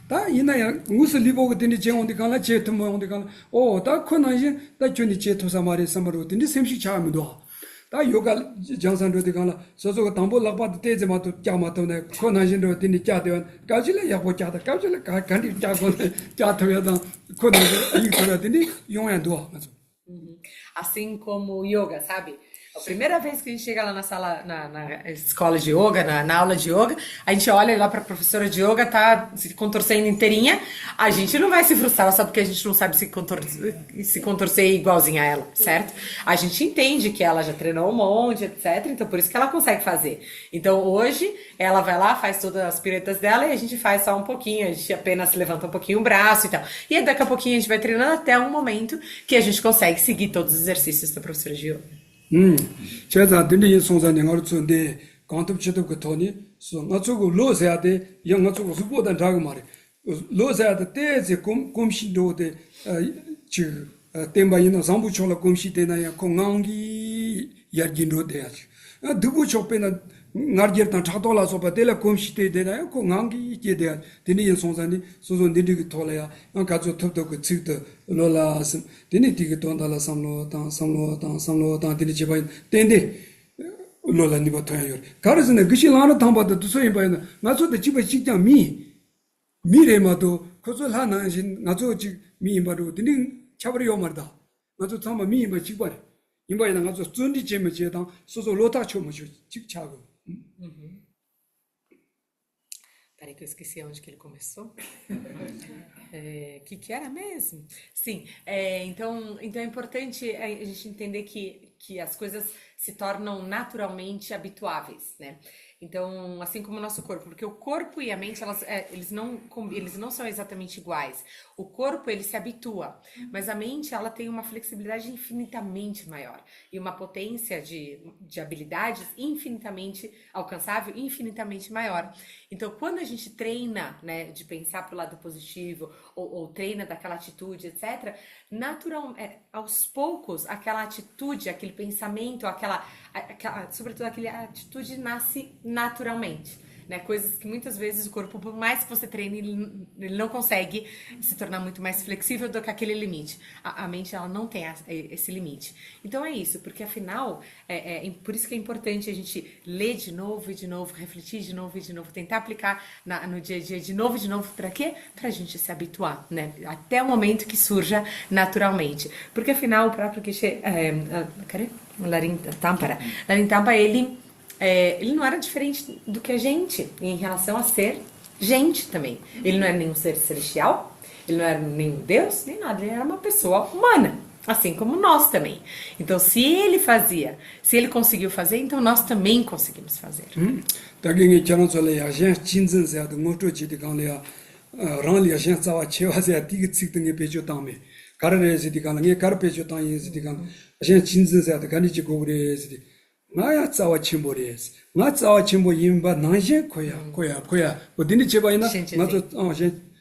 다 이나야 무슨 리보고 되니 제온디 간라 제토 모온디 간라 오다 코나신 다 존이 제토사 말이 삼로 되니 샘식 차면도 다 요가 장산도디 간라 소소 담보 락바도 때제마도 짜마도네 코나신도 되니 짜대원 가질래 야고 짜다 가질래 간디 짜고 짜토야다 코나신 이거라 되니 용야도 맞아. Assim como o yoga, sabe? A primeira vez que a gente chega lá na sala, na escola de yoga, na aula de yoga, a gente olha lá para a professora de yoga, tá se contorcendo inteirinha, a gente não vai se frustrar só porque a gente não sabe se contorcer igualzinha a ela, certo? A gente entende que ela já treinou um monte, etc. Então por isso que ela consegue fazer. Então hoje ela vai lá, faz todas as piruetas dela e a gente faz só um pouquinho, a gente apenas levanta um pouquinho o braço e tal. E aí daqui a pouquinho a gente vai treinando até um momento que a gente consegue seguir todos os exercícios da professora de yoga. 제가 들리 송산에 가르쳤는데 강답치도 그 돈이 나쪽으로 로세야데 영어쪽으로 후보단 자고 말이 로세야데 때제 곰시도데 지 템바이노 상부초라 곰시데나야 공항기 야긴도 돼야지 두부 촉배는 나르게르탄 차돌라서 바텔라 곰시데데나야 공항기 제데야 되니 송산이 소소 니디기 돌아야 가서 톱도 그 츠도 로라스 되니 디기 돈달라 삼로당 되니 제바인 텐데 로라 니바 타요 가르스네 그실라나 담바도 두소인 바이나 나서도 집에 직장 미래마도 그저 하나신 나서 지 미바로 되니 차버려 말다 나서 참아 미바 직바리 임바이나 나서 준디 제메 제당 소소 로타 초모 직차고 Peraí que eu esqueci onde que ele começou. Que era mesmo? Sim, então é importante a gente entender que as coisas se tornam naturalmente habituáveis, né? Então, assim como o nosso corpo, porque o corpo e a mente, eles não são exatamente iguais. O corpo, ele se habitua, mas a mente, ela tem uma flexibilidade infinitamente maior e uma potência de habilidades infinitamente alcançável, infinitamente maior. Então, quando a gente treina, né, de pensar para o lado positivo ou treina daquela atitude, etc., aos poucos, aquela atitude, aquele pensamento, sobretudo aquela atitude nasce naturalmente, né? Coisas que muitas vezes o corpo, por mais que você treine, ele não consegue se tornar muito mais flexível do que aquele limite. A mente, ela não tem esse limite. Então é isso, porque afinal, por isso que é importante a gente ler de novo e de novo, refletir de novo e de novo, tentar aplicar no dia a dia de novo, para quê? Pra gente se habituar, né? Até o momento que surja naturalmente. Porque afinal, o próprio Geshe, cadê? Larin Tampa, ele não era diferente do que a gente em relação a ser gente também. Ele não era nenhum ser celestial, ele não era nenhum Deus, nem nada, ele era uma pessoa humana, assim como nós também. Então, se ele conseguiu fazer, então nós também conseguimos fazer. 다경이 결혼설에 야신 진전세도 못조지디 강래야 랑리 야신 자와 체와세 디기 찍등에 배조 다음에 가르레스디 강에 가르페조 다이스디 강 야신 진전세도 간이지 고그레스디 나야 자와 침보레스 나 자와 침보 임바 나신 코야 어디니 제바이나 나도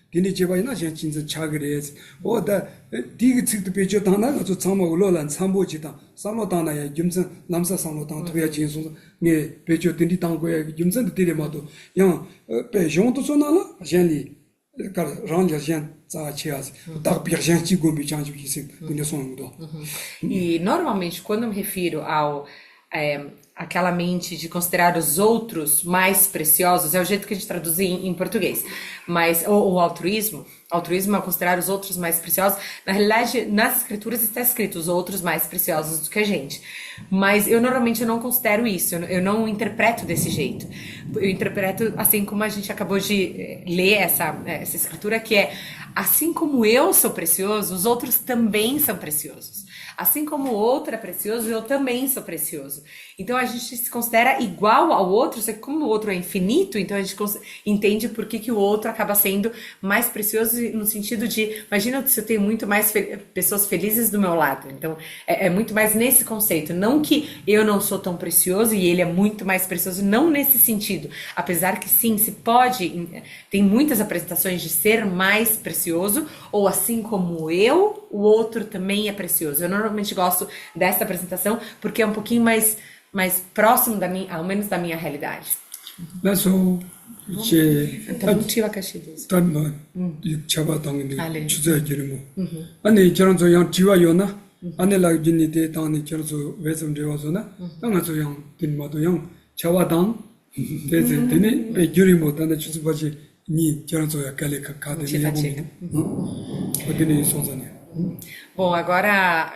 디니 제바이나 신 진전 차그레스 오다 디기 찍도 배조 다나 저 참고로란 참보지다 삼로다나야 김선 남사 삼로당 토야 진수 네 배조 디니 당고야 김선 디레마도 양 배종도 소나나 젠리 E normalmente quando eu me refiro aquela mente de considerar os outros mais preciosos, é o jeito que a gente traduz em português, mas o altruísmo é considerar os outros mais preciosos. Na realidade, nas escrituras está escrito os outros mais preciosos do que a gente, mas eu normalmente não considero isso, eu não interpreto desse jeito. Eu interpreto assim como a gente acabou de ler essa escritura, que é assim como eu sou precioso, os outros também são preciosos. Assim como o outro é precioso, eu também sou precioso. Então a gente se considera igual ao outro, só que como o outro é infinito, então a gente entende por que o outro acaba sendo mais precioso no sentido de, imagina se eu tenho muito mais pessoas felizes do meu lado. Então é muito mais nesse conceito, não que eu não sou tão precioso e ele é muito mais precioso, não nesse sentido. Apesar que sim, se pode, tem muitas apresentações de ser mais precioso, ou assim como eu, o outro também é precioso. Eu normalmente gosto dessa apresentação porque é um pouquinho mais próximo da minha, ao menos da minha realidade. 그래서 이제 Então, tive a caixa disso. 단만 이 잡아당는 알레. 주제기를 뭐 아니 저런 저양 지와요나 아내라 진이데 당니 저런 외선 되어서나 당나 저양 딘마도 양 자와당 대세 되네 배결이 못한다 주스바지 니 저런 저야 갈래 가데니 어디니 소전에 Bom, agora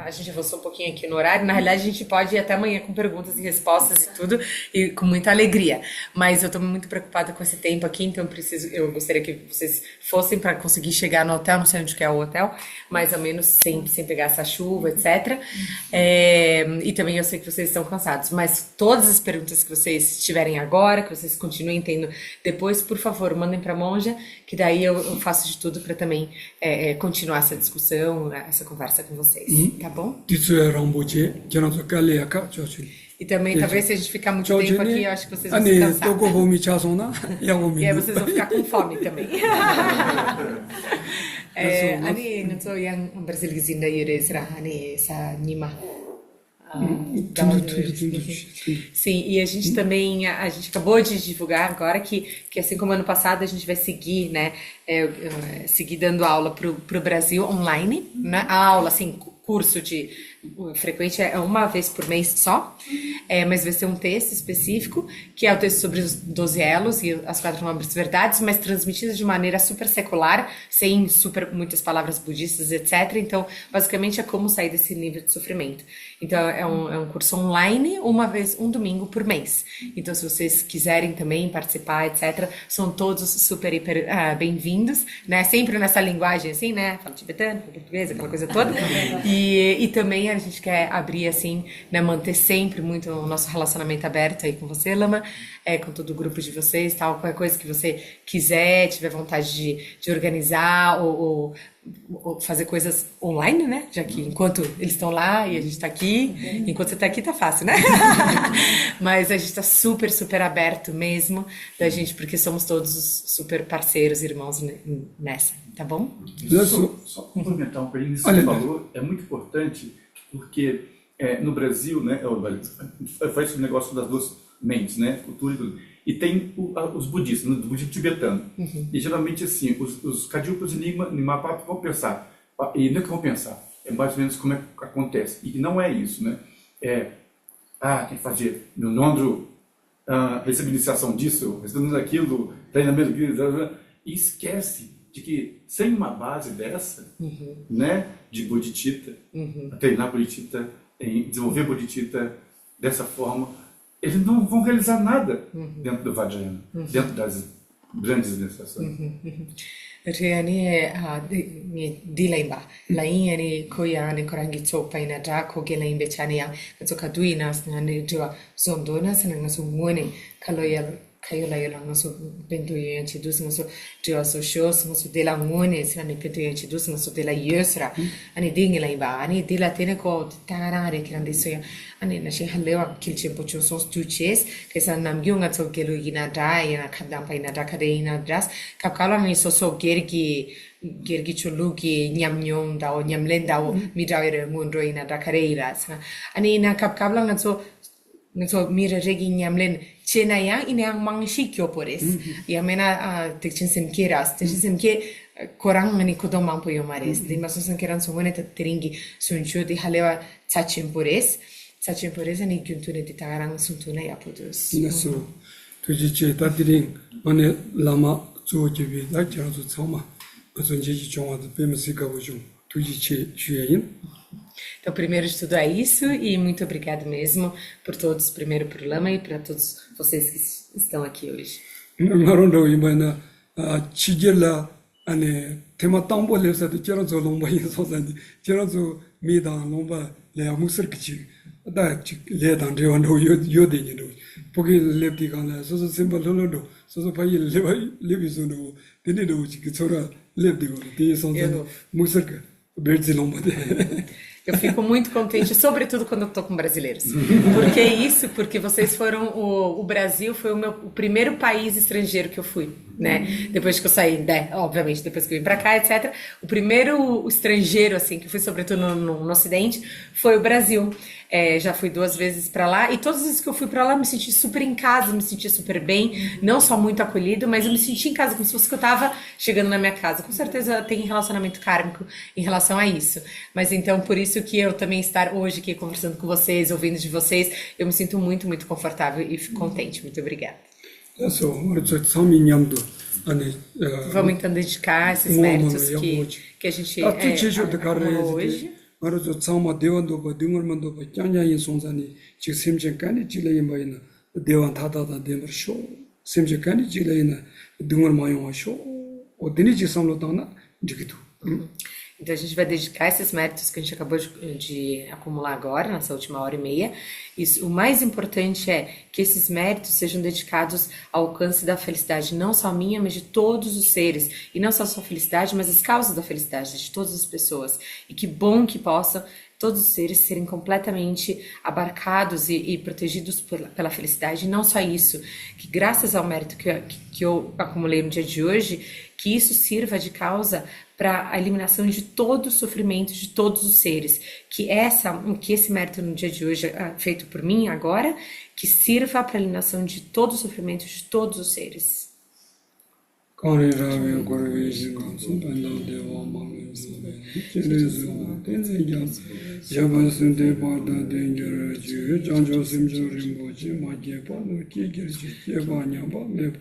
a gente avançou um pouquinho aqui no horário. Na realidade, a gente pode ir até amanhã com perguntas e respostas e tudo, e com muita alegria. Mas eu estou muito preocupada com esse tempo aqui, então eu gostaria que vocês fossem para conseguir chegar no hotel, não sei onde que é o hotel, mais ou menos sem pegar essa chuva, etc. E também eu sei que vocês estão cansados, mas todas as perguntas que vocês tiverem agora, que vocês continuem tendo depois, por favor, mandem para a Monja, que daí eu faço de tudo para também continuar essa discussão, essa conversa com vocês, tá bom? 디스랑 뭐지 저런 저 갈래 아까 저지 E também, talvez, se a gente ficar muito tempo aqui, eu acho que vocês vão se 아니 cansar. 또고 봄이 차소나 야고미 E aí vocês vão ficar com fome também. Ani, não sou yang Brasilzinho da Yuresra, ani, essa Nima. Sim, e a gente também, a gente acabou de divulgar agora que assim como ano passado a gente vai seguir, né, seguir dando aula pro Brasil online, né, a aula, assim, curso frequente é uma vez por mês só, mas vai ser um texto específico, que é o texto sobre os 12 elos e as 4 nobres verdades, mas transmitido de maneira super secular, sem muitas palavras budistas, etc. Então, basicamente é como sair desse nível de sofrimento. Então, é um curso online, um domingo por mês. Então, se vocês quiserem também participar, etc., são todos super, hiper bem-vindos, né? Sempre nessa linguagem, assim, né? Fala tibetano, português, aquela coisa toda. E também a gente quer abrir, assim, né? Manter sempre muito o nosso relacionamento aberto aí com você, Lama, com todo o grupo de vocês, tal. Qualquer coisa que você quiser, tiver vontade de organizar ou fazer coisas online, né? Já que enquanto eles estão lá e a gente está aqui, enquanto você está aqui tá fácil, né? Mas a gente está super, super aberto mesmo da gente, porque somos todos super parceiros, irmãos nessa, tá bom? Só complementar um pouquinho, isso que você falou é muito importante, porque no Brasil, né, faz esse negócio das duas mentes, né, cultura e tudo. E tem os budistas, o budismo tibetano. E geralmente, assim, os Kadjupas e Nimapap vão pensar, e não é que vão pensar, é mais ou menos como é que acontece. E não é isso, né? Tem que fazer, no Nondro, receber iniciação disso, recebendo aquilo, treinamento, e esquece de que sem uma base dessa, né, de bodhicitta, treinar bodhicitta, desenvolver bodhicitta dessa forma, eles não vão realizar nada dentro do Vajrayana, dentro das grandes iniciações. Reani dilaimba lain ani koyani korangi chopa ina dra ko gelain bechania katsoka duina snani jwa zondona sananga sumone kayola yelanga so bento yenti dusnga so jwa so shows so dela ngone sanani bento yenti dusnga so dela yesra ani dingela imba ani dila tene ko tarare kirande soya ani na she halewa kilche pocho so stuches ke san namgyunga so gelo ina dai na khadam pa ina dakadeina dras kapkala ni so gergi chuluki nyamnyon dao nyamlen dao midawere mundro ina dakareira ani na kapkabla ngaso mira regi nyamlen chena yang ina mangshi kyo pores yamena tekchin semke korang ni kodomang po yomares de masosan keran somone teringi suncho de halewa chachim pores ani gyuntune de tagarang suntuna ya podos 나서 도지체 다들인 안에 라마 조지비 나처럼 처마 무슨 제지 정화도 빼면서 가고 좀 도지체 주예인 Então, primeiro de tudo é isso, e muito obrigado mesmo por todos, primeiro por Lama e para todos vocês que estão aqui hoje. 나로도 이번에 치질라 아니 테마 땅보 랩사도 저런저 롱바이 소산디 저런저 미다 롱바 레아 무스르키치 다 레당 데원도 요데니도 포기 랩디가나 소소 심벌 홀로도 소소 파이 레비존도 데니도 지그 소라 랩디고 데 소산 무스르카 베르지 롱바데 Eu fico muito contente, sobretudo quando eu tô com brasileiros. Por que isso? Porque vocês foram o Brasil foi o primeiro país estrangeiro que eu fui, né? Depois que eu saí, né? Obviamente, depois que eu vim pra cá, etc. O primeiro estrangeiro, assim, que eu fui sobretudo no Ocidente, foi o Brasil. Já fui 2 vezes pra lá e todas as vezes que eu fui pra lá eu me senti super em casa, me senti super bem, não só muito acolhido, mas eu me senti em casa como se fosse que eu tava chegando na minha casa. Com certeza tem relacionamento kármico em relação a isso. Mas então por isso que eu também estar hoje aqui conversando com vocês, ouvindo de vocês, eu me sinto muito, muito confortável e fico contente. Muito obrigada. 그래서 우리 저 상민양도 아니 Vamos então dedicar esses méritos que a gente acumulou hoje. 그래서 참마 대원도 그 등을만도 그 짱짱이 송산이 지금 심정간이 찔레이 뭐이나 대원 다다다 데머쇼 심정간이 찔레이나 등을 마용하쇼 어디니 지상로 다나 지기도 Então a gente vai dedicar esses méritos que a gente acabou de acumular agora, nessa última hora e meia. O mais importante é que esses méritos sejam dedicados ao alcance da felicidade, não só minha, mas de todos os seres. E não só a sua felicidade, mas as causas da felicidade de todas as pessoas. E que bom que possam todos os seres serem completamente abarcados e protegidos pela felicidade. E não só isso, que graças ao mérito que eu acumulei no dia de hoje, que isso sirva de causa para a eliminação de todo o sofrimento de todos os seres. Que esse mérito no dia de hoje, feito por mim agora, que sirva para a eliminação de todo o sofrimento de todos os seres. 가리라면 고르비신 감성 반도 대와 마음을 지레스 된생경 자반순대 바다 된저를 주 장조심조림 보지 마게 바로 기기지 제바냐 바메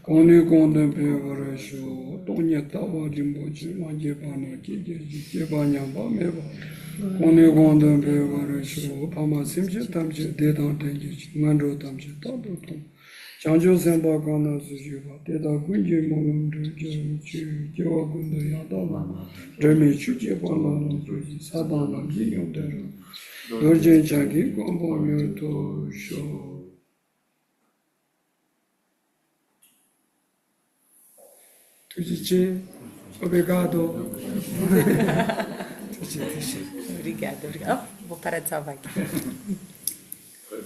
고네 고네 배워라쇼 돈이 따와림 보지 마게 바로 기기지 제바냐 바메 고네 고네 배워라쇼 파마 심지 담지 대당 된지 만로 담지 따도도 장조선바 가나 수주바 대다 군지 모금들 저와 군도 야다마 레미 주제 바나는 주지 사단은 기용대로 너제 자기 공부면도 쇼 tudo obrigado. Obrigada. Vou parar de salvar aqui.